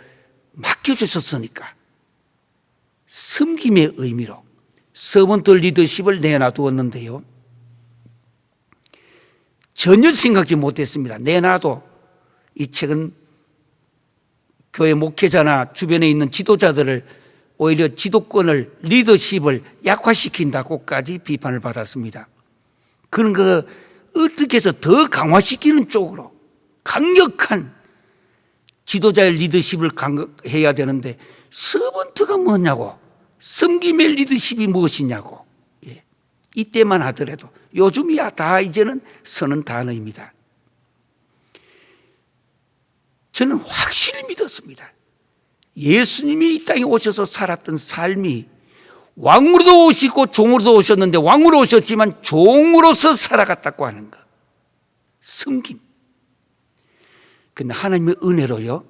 맡겨주셨으니까 섬김의 의미로 서번트 리더십을 내놔두었는데요, 전혀 생각지 못했습니다. 내놔도 이 책은 교회 목회자나 주변에 있는 지도자들을 오히려 지도권을, 리더십을 약화시킨다고까지 비판을 받았습니다. 그런 거 어떻게 해서 더 강화시키는 쪽으로 강력한 지도자의 리더십을 해야 되는데 서번트가 뭐냐고, 섬김의 리더십이 무엇이냐고. 이때만 하더라도, 요즘이야 다 이제는 쓰는 단어입니다. 저는 확실히 믿었습니다. 예수님이 이 땅에 오셔서 살았던 삶이 왕으로도 오시고 종으로도 오셨는데, 왕으로 오셨지만 종으로서 살아갔다고 하는 것. 섬김. 근데 하나님의 은혜로요,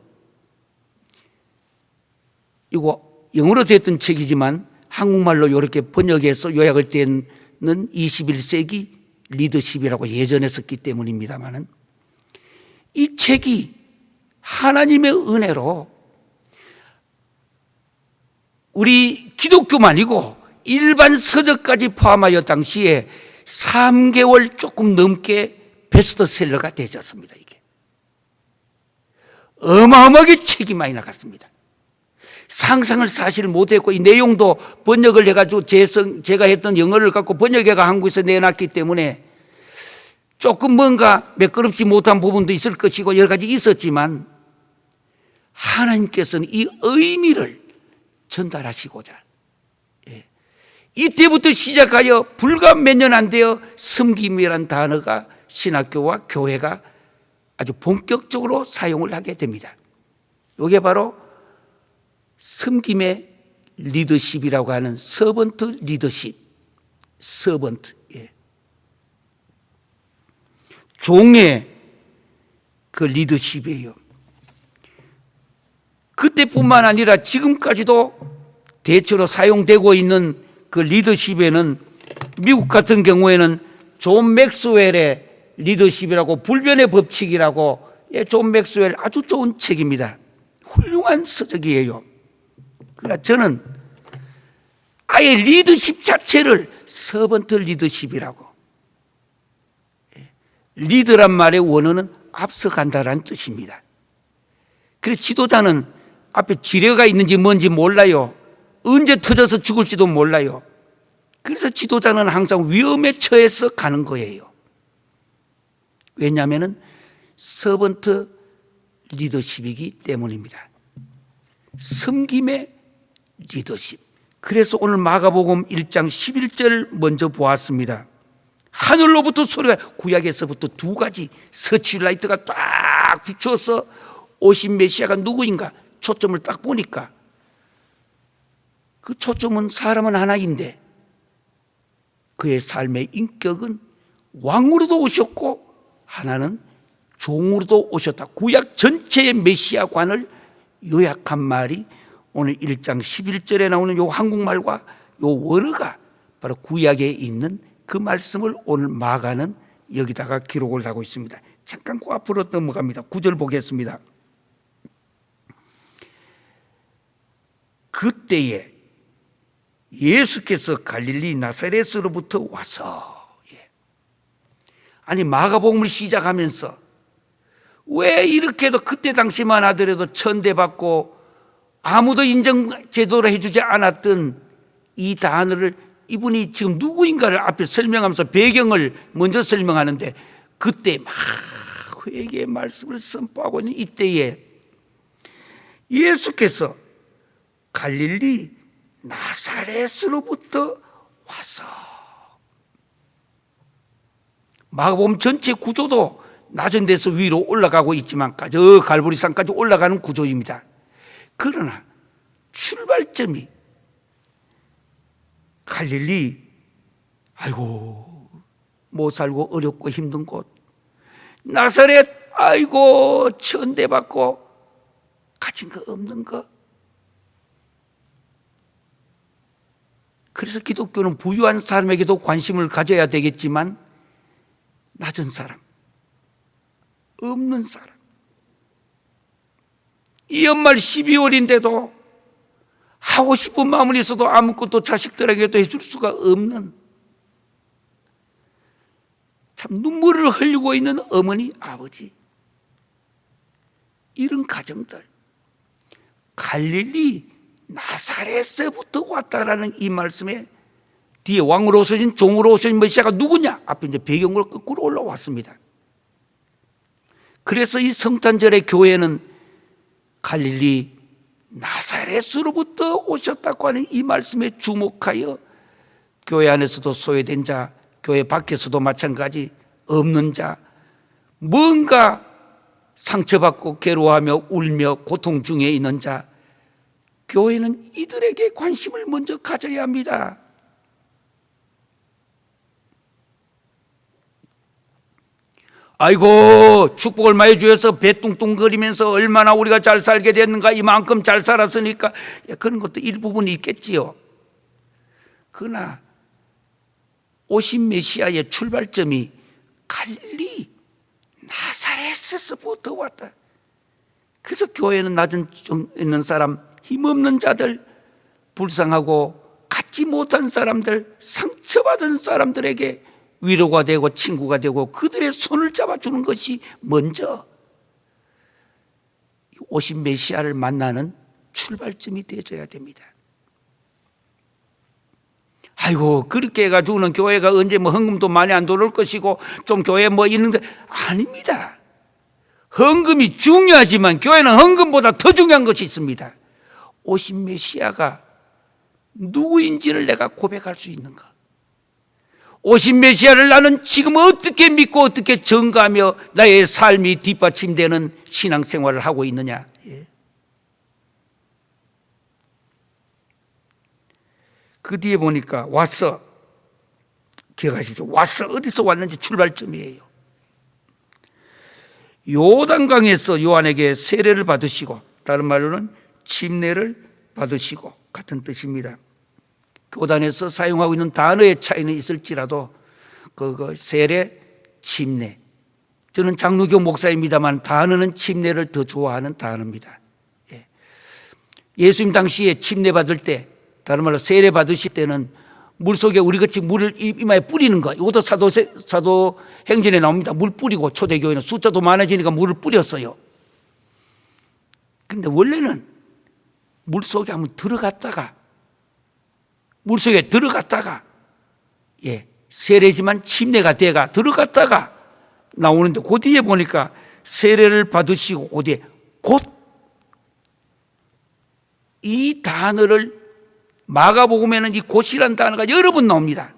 이거 영어로 됐던 책이지만 한국말로 이렇게 번역해서 요약을 떼는 21세기 리더십이라고 예전에 썼기 때문입니다만은, 이 책이 하나님의 은혜로 우리 기독교만이고 일반 서적까지 포함하여 당시에 3개월 조금 넘게 베스트셀러가 되었습니다. 이게 어마어마하게 책이 많이 나갔습니다. 상상을 사실 못했고, 이 내용도 번역을 해가지고 제가 했던 영어를 갖고 번역해가 한국에서 내놨기 때문에 조금 뭔가 매끄럽지 못한 부분도 있을 것이고 여러 가지 있었지만, 하나님께서는 이 의미를 전달하시고자 이때부터 시작하여 불과 몇 년 안 되어 섬김이라는 단어가 신학교와 교회가 아주 본격적으로 사용을 하게 됩니다. 이게 바로 섬김의 리더십이라고 하는 서번트 리더십, 서번트, 종의 그 리더십이에요. 그때뿐만 아니라 지금까지도 대체로 사용되고 있는 그 리더십에는 미국 같은 경우에는 존 맥스웰의 리더십이라고, 불변의 법칙이라고, 존 맥스웰 아주 좋은 책입니다. 훌륭한 서적이에요. 그러나 저는 아예 리더십 자체를 서번트 리더십이라고. 리더란 말의 원어는 앞서간다라는 뜻입니다. 그래서 지도자는 앞에 지뢰가 있는지 뭔지 몰라요. 언제 터져서 죽을지도 몰라요. 그래서 지도자는 항상 위험에 처해서 가는 거예요. 왜냐하면 서번트 리더십이기 때문입니다. 섬김의 리더십. 그래서 오늘 마가복음 1장 11절 먼저 보았습니다. 하늘로부터 소리가, 구약에서부터 두 가지 서치라이트가 딱 비추어서 오신 메시아가 누구인가 초점을 딱 보니까 그 초점은 사람은 하나인데 그의 삶의 인격은 왕으로도 오셨고 하나는 종으로도 오셨다. 구약 전체의 메시아관을 요약한 말이 오늘 1장 11절에 나오는 요 한국말과 요 원어가 바로 구약에 있는 그 말씀을 오늘 마가는 여기다가 기록을 하고 있습니다. 잠깐 그 앞으로 넘어갑니다. 9절 보겠습니다. 그때에 예수께서 갈릴리 나사렛으로부터 와서, 아니 마가복음을 시작하면서 왜 이렇게도 그때 당시만 하더라도 천대받고 아무도 인정 제대로 해주지 않았던 이 단어를 이분이 지금 누구인가를 앞에 설명하면서 배경을 먼저 설명하는데, 그때 막 회개의 말씀을 선포하고 있는 이때에 예수께서 갈릴리 나사렛으로부터 와서, 마가복음 전체 구조도 낮은 데서 위로 올라가고 있지만 저 갈보리산까지 올라가는 구조입니다. 그러나 출발점이 갈릴리, 아이고 못 살고 어렵고 힘든 곳, 나사렛, 아이고 천대받고 가진 거 없는 거. 그래서 기독교는 부유한 사람에게도 관심을 가져야 되겠지만 낮은 사람, 없는 사람, 이 연말 12월인데도 하고 싶은 마음은 있어도 아무것도 자식들에게도 해줄 수가 없는, 참 눈물을 흘리고 있는 어머니, 아버지, 이런 가정들, 갈릴리 나사렛에서부터 왔다라는 이 말씀에 뒤에 왕으로 오신 종으로 오신 메시아가 누구냐? 앞에 이제 배경으로 거꾸로 올라왔습니다. 그래서 이 성탄절의 교회는 갈릴리 나사렛으로부터 오셨다고 하는 이 말씀에 주목하여 교회 안에서도 소외된 자, 교회 밖에서도 마찬가지 없는 자, 뭔가 상처받고 괴로워하며 울며 고통 중에 있는 자, 교회는 이들에게 관심을 먼저 가져야 합니다. 아이고 축복을 많이 주셔서 배 뚱뚱거리면서 얼마나 우리가 잘 살게 됐는가, 이만큼 잘 살았으니까, 그런 것도 일부분이 있겠지요. 그러나 오신 메시아의 출발점이 갈릴리 나사렛에서부터 왔다. 그래서 교회는 낮은 좀 있는 사람, 힘없는 자들, 불쌍하고 갖지 못한 사람들, 상처받은 사람들에게 위로가 되고 친구가 되고 그들의 손을 잡아주는 것이 먼저 오신 메시아를 만나는 출발점이 되어져야 됩니다. 아이고 그렇게 해가지고는 교회가 언제 뭐 헌금도 많이 안 들어올 것이고 좀 교회 뭐 있는데, 아닙니다. 헌금이 중요하지만 교회는 헌금보다 더 중요한 것이 있습니다. 오신 메시아가 누구인지를 내가 고백할 수 있는가? 오신 메시아를 나는 지금 어떻게 믿고 어떻게 전가하며 나의 삶이 뒷받침되는 신앙생활을 하고 있느냐? 그 뒤에 보니까 왔어. 기억하십시오. 왔어. 어디서 왔는지 출발점이에요. 요단강에서 요한에게 세례를 받으시고, 다른 말로는 침례를 받으시고 같은 뜻입니다. 교단에서 사용하고 있는 단어의 차이는 있을지라도 그 세례, 침례, 저는 장로교 목사입니다만 단어는 침례를 더 좋아하는 단어입니다. 예수님 당시에 침례 받을 때, 다른 말로 세례 받으실 때는 물속에 우리같이 물을 이마에 뿌리는 거, 이것도 사도행전에 나옵니다. 물 뿌리고, 초대교회는 숫자도 많아지니까 물을 뿌렸어요. 그런데 원래는 물속에 한번 들어갔다가, 세례지만 침례가 돼가 들어갔다가 나오는데, 그 뒤에 보니까 세례를 받으시고, 그 뒤에 곧 이 단어를 마가복음에는 이 곧이라는 단어가 여러 번 나옵니다.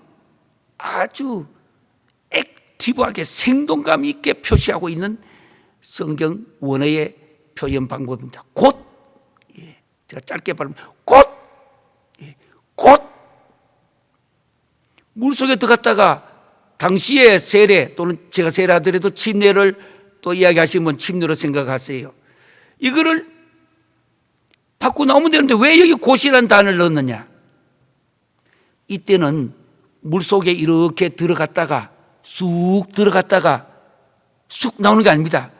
아주 액티브하게 생동감 있게 표시하고 있는 성경 원어의 표현 방법입니다. 곧, 제가 짧게 발음합니다. 곧 물속에 들어갔다가 당시의 세례 또는 제가 세례하더라도 침례를 또 이야기하시면 침례로 생각하세요. 이거를 받고 나오면 되는데 왜 여기 곧이라는 단어를 넣었느냐? 이때는 물속에 이렇게 들어갔다가 쑥 들어갔다가 쑥 나오는 게 아닙니다.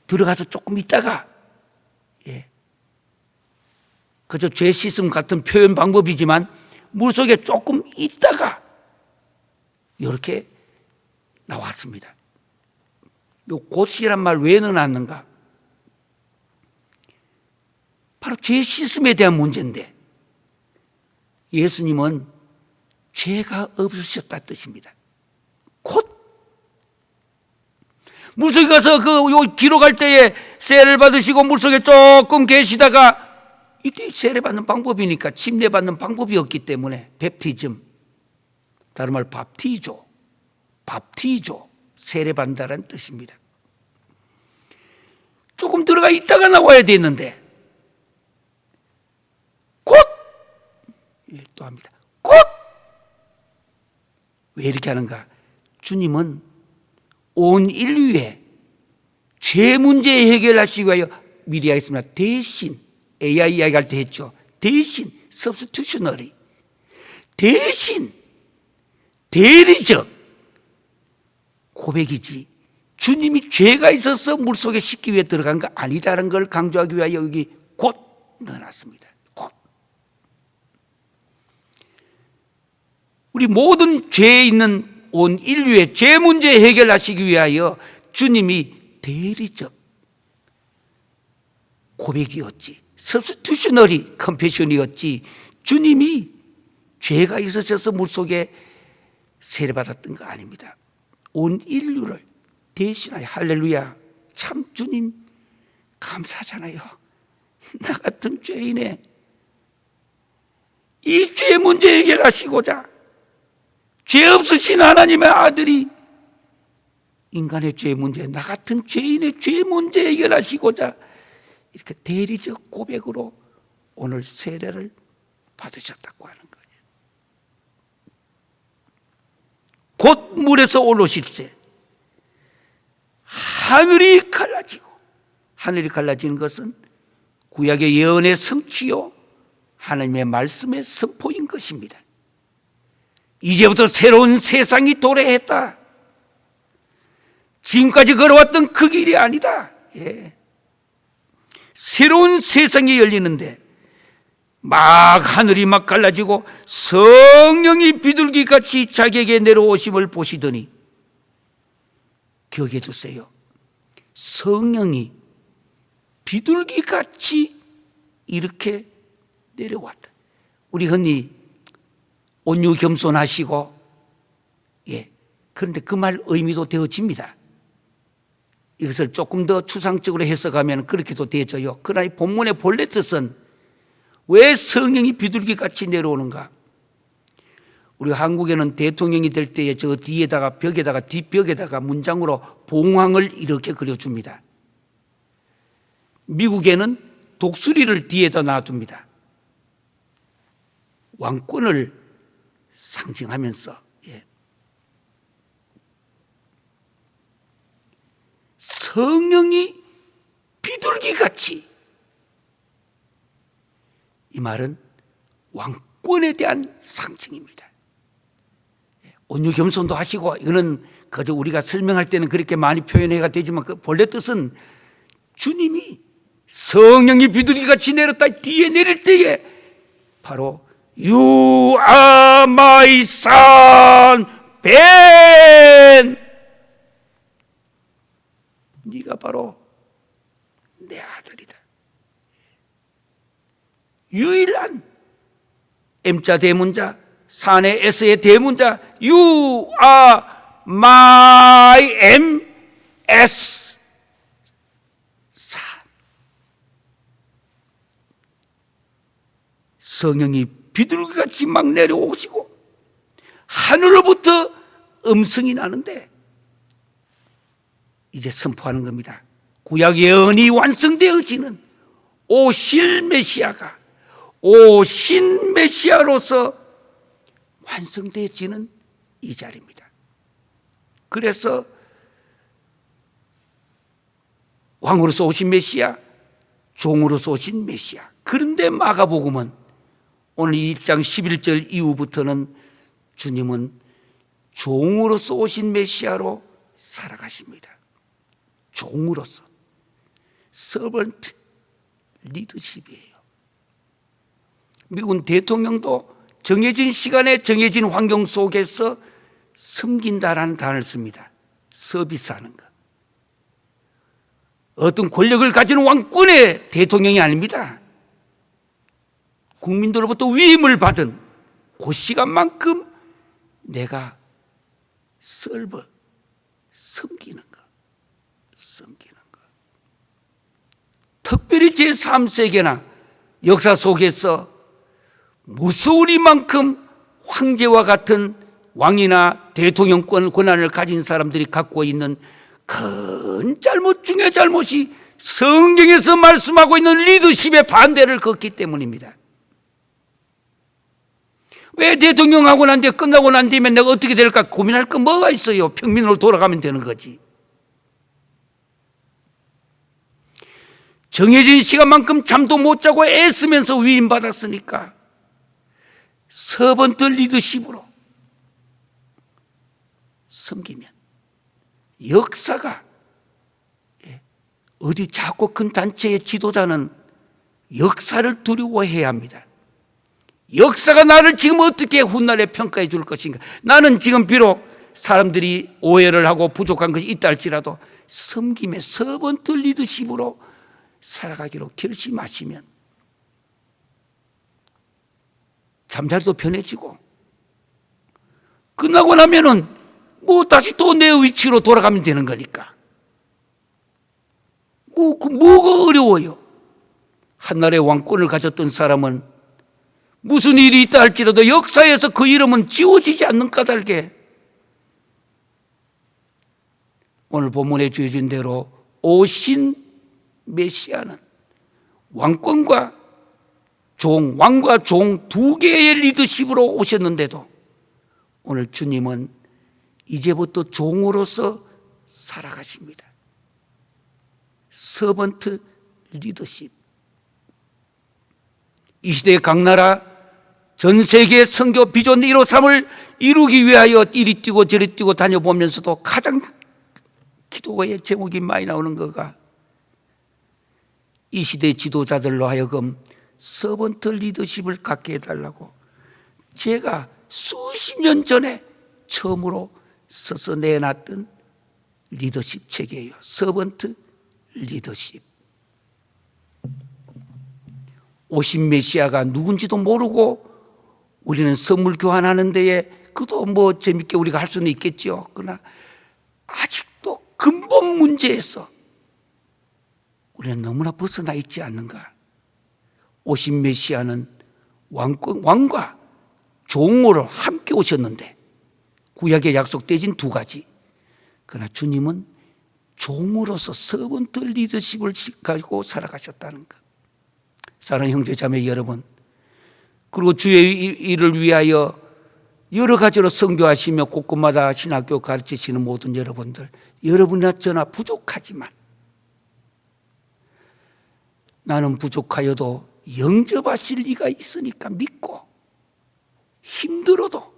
들어가서 조금 있다가, 그저 죄 씻음 같은 표현 방법이지만 물속에 조금 있다가 이렇게 나왔습니다. 이 곧이란 말 왜 넣어놨는가? 바로 죄 씻음에 대한 문제인데, 예수님은 죄가 없으셨다 뜻입니다. 곧 물속에 가서 기록할 때에 세례를 받으시고 물속에 조금 계시다가, 이때 세례 받는 방법이니까 침례 받는 방법이 없기 때문에 베프티즘, 다른 말 밥티조, 세례 받는다는 뜻입니다. 조금 들어가 있다가 나와야 되는데 곧, 또 합니다. 곧. 왜 이렇게 하는가? 주님은 온 인류의 죄 문제 해결하시기 위하여 미리 하겠습니다. 대신, AI 이야기할 때 했죠. 대신, substitutionary, 대신, 대리적 고백이지, 주님이 죄가 있어서 물속에 씻기 위해 들어간 거 아니다라는 걸 강조하기 위하여 여기 곧 넣어놨습니다. 곧. 우리 모든 죄에 있는 온 인류의 죄 문제 해결하시기 위하여 주님이 대리적 고백이었지, substitutionary confession이었지, 주님이 죄가 있으셔서 물속에 세례받았던 거 아닙니다. 온 인류를 대신하여, 할렐루야, 참 주님 감사하잖아요. 나 같은 죄인의 이 죄 문제 해결하시고자 죄 없으신 하나님의 아들이 인간의 죄 문제, 나 같은 죄인의 죄 문제 해결하시고자 이렇게 대리적 고백으로 오늘 세례를 받으셨다고 하는 거예요. 곧 물에서 올라오실세 하늘이 갈라지고, 하늘이 갈라지는 것은 구약의 예언의 성취요 하나님의 말씀의 선포인 것입니다. 이제부터 새로운 세상이 도래했다. 지금까지 걸어왔던 그 길이 아니다. 새로운 세상이 열리는데 막 하늘이 막 갈라지고 성령이 비둘기같이 자기에게 내려오심을 보시더니, 기억해 두세요. 성령이 비둘기같이 이렇게 내려왔다. 우리 흔히 온유 겸손하시고, 그런데 그 말 의미도 되어집니다. 이것을 조금 더 추상적으로 해석하면 그렇게도 되어져요. 그러나 이 본문의 본래 뜻은 왜 성령이 비둘기같이 내려오는가? 우리 한국에는 대통령이 될 때에 저 뒤에다가 벽에다가 뒷벽에다가 문장으로 봉황을 이렇게 그려줍니다. 미국에는 독수리를 뒤에다 놔둡니다. 왕권을 상징하면서 성령이 비둘기같이, 이 말은 왕권에 대한 상징입니다. 온유 겸손도 하시고, 이거는 그저 우리가 설명할 때는 그렇게 많이 표현해가 되지만 그 본래 뜻은 주님이 성령이 비둘기같이 내렸다 뒤에 내릴 때에 바로 You are my son, Ben. 네가 바로 내 아들이다. 유일한 M자 대문자, 산의 S의 대문자, You are my MS, 산. 성령이 비둘기같이 막 내려오시고 하늘로부터 음성이 나는데 이제 선포하는 겁니다. 구약 예언이 완성되어지는 오실 메시아가 오신 메시아로서 완성되어지는 이 자리입니다. 그래서 왕으로서 오신 메시아, 종으로서 오신 메시아. 그런데 마가복음은 오늘 1장 11절 이후부터는 주님은 종으로서 오신 메시아로 살아가십니다. 종으로서. 서번트 리더십이에요. 미국 대통령도 정해진 시간에 정해진 환경 속에서 섬긴다라는 단어를 씁니다. 서비스하는 것. 어떤 권력을 가진 왕권의 대통령이 아닙니다. 국민들로부터 위임을 받은 그 시간만큼 내가 섬기는 것. 특별히 제3세계나 역사 속에서 무소리만큼 황제와 같은 왕이나 대통령권 권한을 가진 사람들이 갖고 있는 큰 잘못 중에 잘못이 성경에서 말씀하고 있는 리더십의 반대를 걷기 때문입니다. 왜 대통령하고 난 뒤에 끝나고 난 뒤에 내가 어떻게 될까 고민할 거 뭐가 있어요? 평민으로 돌아가면 되는 거지. 정해진 시간만큼 잠도 못 자고 애쓰면서 위임받았으니까 서번트 리더십으로 섬기면 역사가, 어디 작고 큰 단체의 지도자는 역사를 두려워해야 합니다. 역사가 나를 지금 어떻게 훗날에 평가해 줄 것인가. 나는 지금 비록 사람들이 오해를 하고 부족한 것이 있다 할지라도 섬김의 서번트 리더십으로 살아가기로 결심하시면 잠자리도 편해지고, 끝나고 나면은 뭐 다시 또 내 위치로 돌아가면 되는 거니까. 뭐가 어려워요? 한나라의 왕권을 가졌던 사람은 무슨 일이 있다 할지라도 역사에서 그 이름은 지워지지 않는 까닭에 오늘 본문에 주어진 대로 오신 메시아는 왕권과 종, 왕과 종 두 개의 리더십으로 오셨는데도 오늘 주님은 이제부터 종으로서 살아가십니다. 서번트 리더십. 이 시대의 각 나라, 전 세계의 선교 비전 153을 이루기 위하여 이리 뛰고 저리 뛰고 다녀보면서도 가장 기도의 제목이 많이 나오는 거가 이 시대의 지도자들로 하여금 서번트 리더십을 갖게 해달라고 제가 수십 년 전에 처음으로 써서 내놨던 리더십 책이에요. 서번트 리더십. 오신 메시아가 누군지도 모르고 우리는 선물 교환하는 데에 그도 뭐 재밌게 우리가 할 수는 있겠죠. 그러나 아직도 근본 문제에서 우리는 너무나 벗어나 있지 않는가. 오신 메시아는 왕과 종으로 함께 오셨는데 구약에 약속되진 두 가지. 그러나 주님은 종으로서 서번트 리더십을 가지고 살아가셨다는 것. 사랑하는 형제 자매 여러분, 그리고 주의 일을 위하여 여러 가지로 선교하시며 곳곳마다 신학교 가르치시는 모든 여러분들, 여러분이나 저나 부족하지만 나는 부족하여도 영접하실 리가 있으니까 믿고, 힘들어도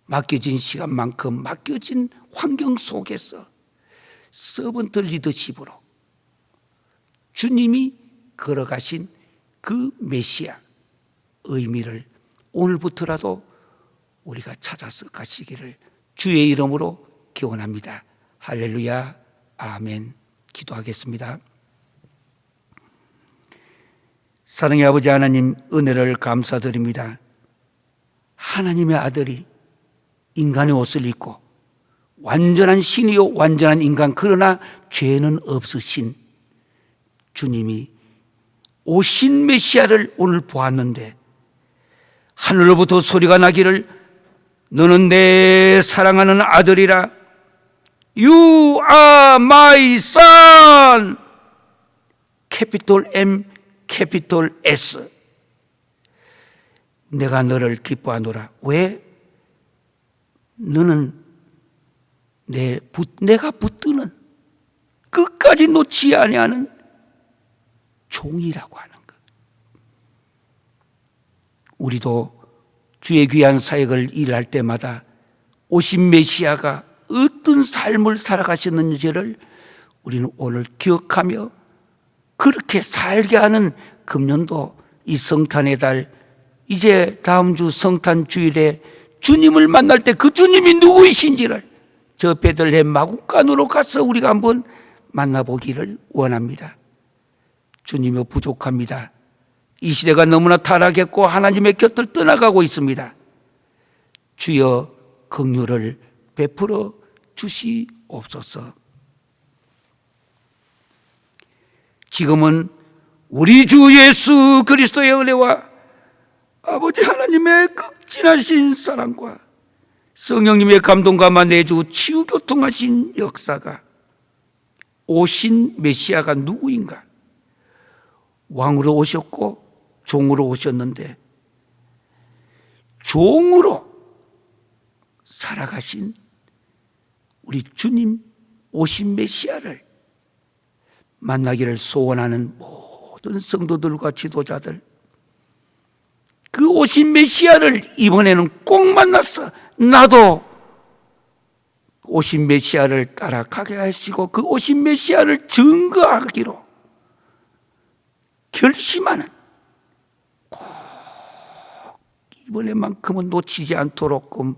맡겨진 시간만큼 맡겨진 환경 속에서 서번트 리더십으로 주님이 걸어가신 그 메시아 의미를 오늘부터라도 우리가 찾아서 가시기를 주의 이름으로 기원합니다. 할렐루야, 아멘. 기도하겠습니다. 사랑의 아버지 하나님, 은혜를 감사드립니다. 하나님의 아들이 인간의 옷을 입고 완전한 신이요 완전한 인간, 그러나 죄는 없으신 주님이 오신 메시아를 오늘 보았는데, 하늘로부터 소리가 나기를 너는 내 사랑하는 아들이라, You are my son, 캐피톨 M 캐피톨 S. 내가 너를 기뻐하노라. 왜? 너는 내가 붙드는, 끝까지 놓지 아니하는 종이라고 하는 것. 우리도 주의 귀한 사역을 일할 때마다 오신 메시아가 어떤 삶을 살아가셨는지를 우리는 오늘 기억하며 그렇게 살게 하는 금년도 이 성탄의 달, 이제 다음 주 성탄 주일에 주님을 만날 때 그 주님이 누구이신지를 저 베들레헴 마구간으로 가서 우리가 한번 만나보기를 원합니다. 주님이 부족합니다. 이 시대가 너무나 타락했고 하나님의 곁을 떠나가고 있습니다. 주여 긍휼을 베풀어 주시옵소서. 지금은 우리 주 예수 그리스도의 은혜와 아버지 하나님의 극진하신 사랑과 성령님의 감동감화 내주 치유교통하신 역사가, 오신 메시아가 누구인가? 왕으로 오셨고 종으로 오셨는데 종으로 살아가신 우리 주님, 오신 메시아를 만나기를 소원하는 모든 성도들과 지도자들, 그 오신 메시아를 이번에는 꼭 만나서 나도 오신 메시아를 따라가게 하시고 그 오신 메시아를 증거하기로 결심하는, 꼭 이번에만큼은 놓치지 않도록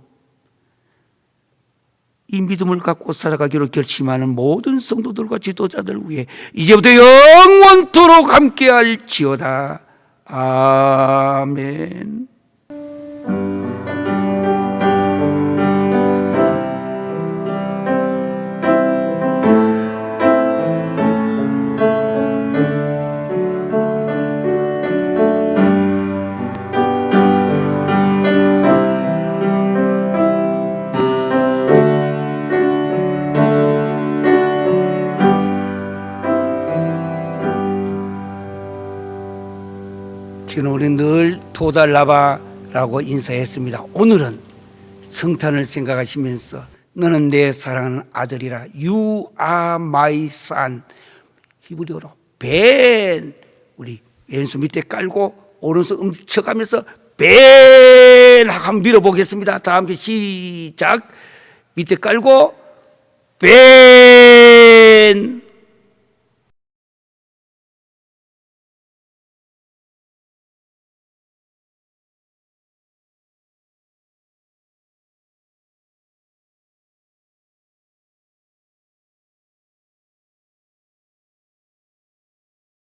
이 믿음을 갖고 살아가기로 결심하는 모든 성도들과 지도자들 위해 이제부터 영원토록 함께할지어다. 아멘. 지금 우리는 늘 도달라바라고 인사했습니다. 오늘은 성탄을 생각하시면서 너는 내 사랑하는 아들이라, You are my son. 히브리어로 벤, 우리 왼손 밑에 깔고 오른손 움직여가면서 벤 하고 한번 밀어보겠습니다. 다 함께 시작. 밑에 깔고 벤.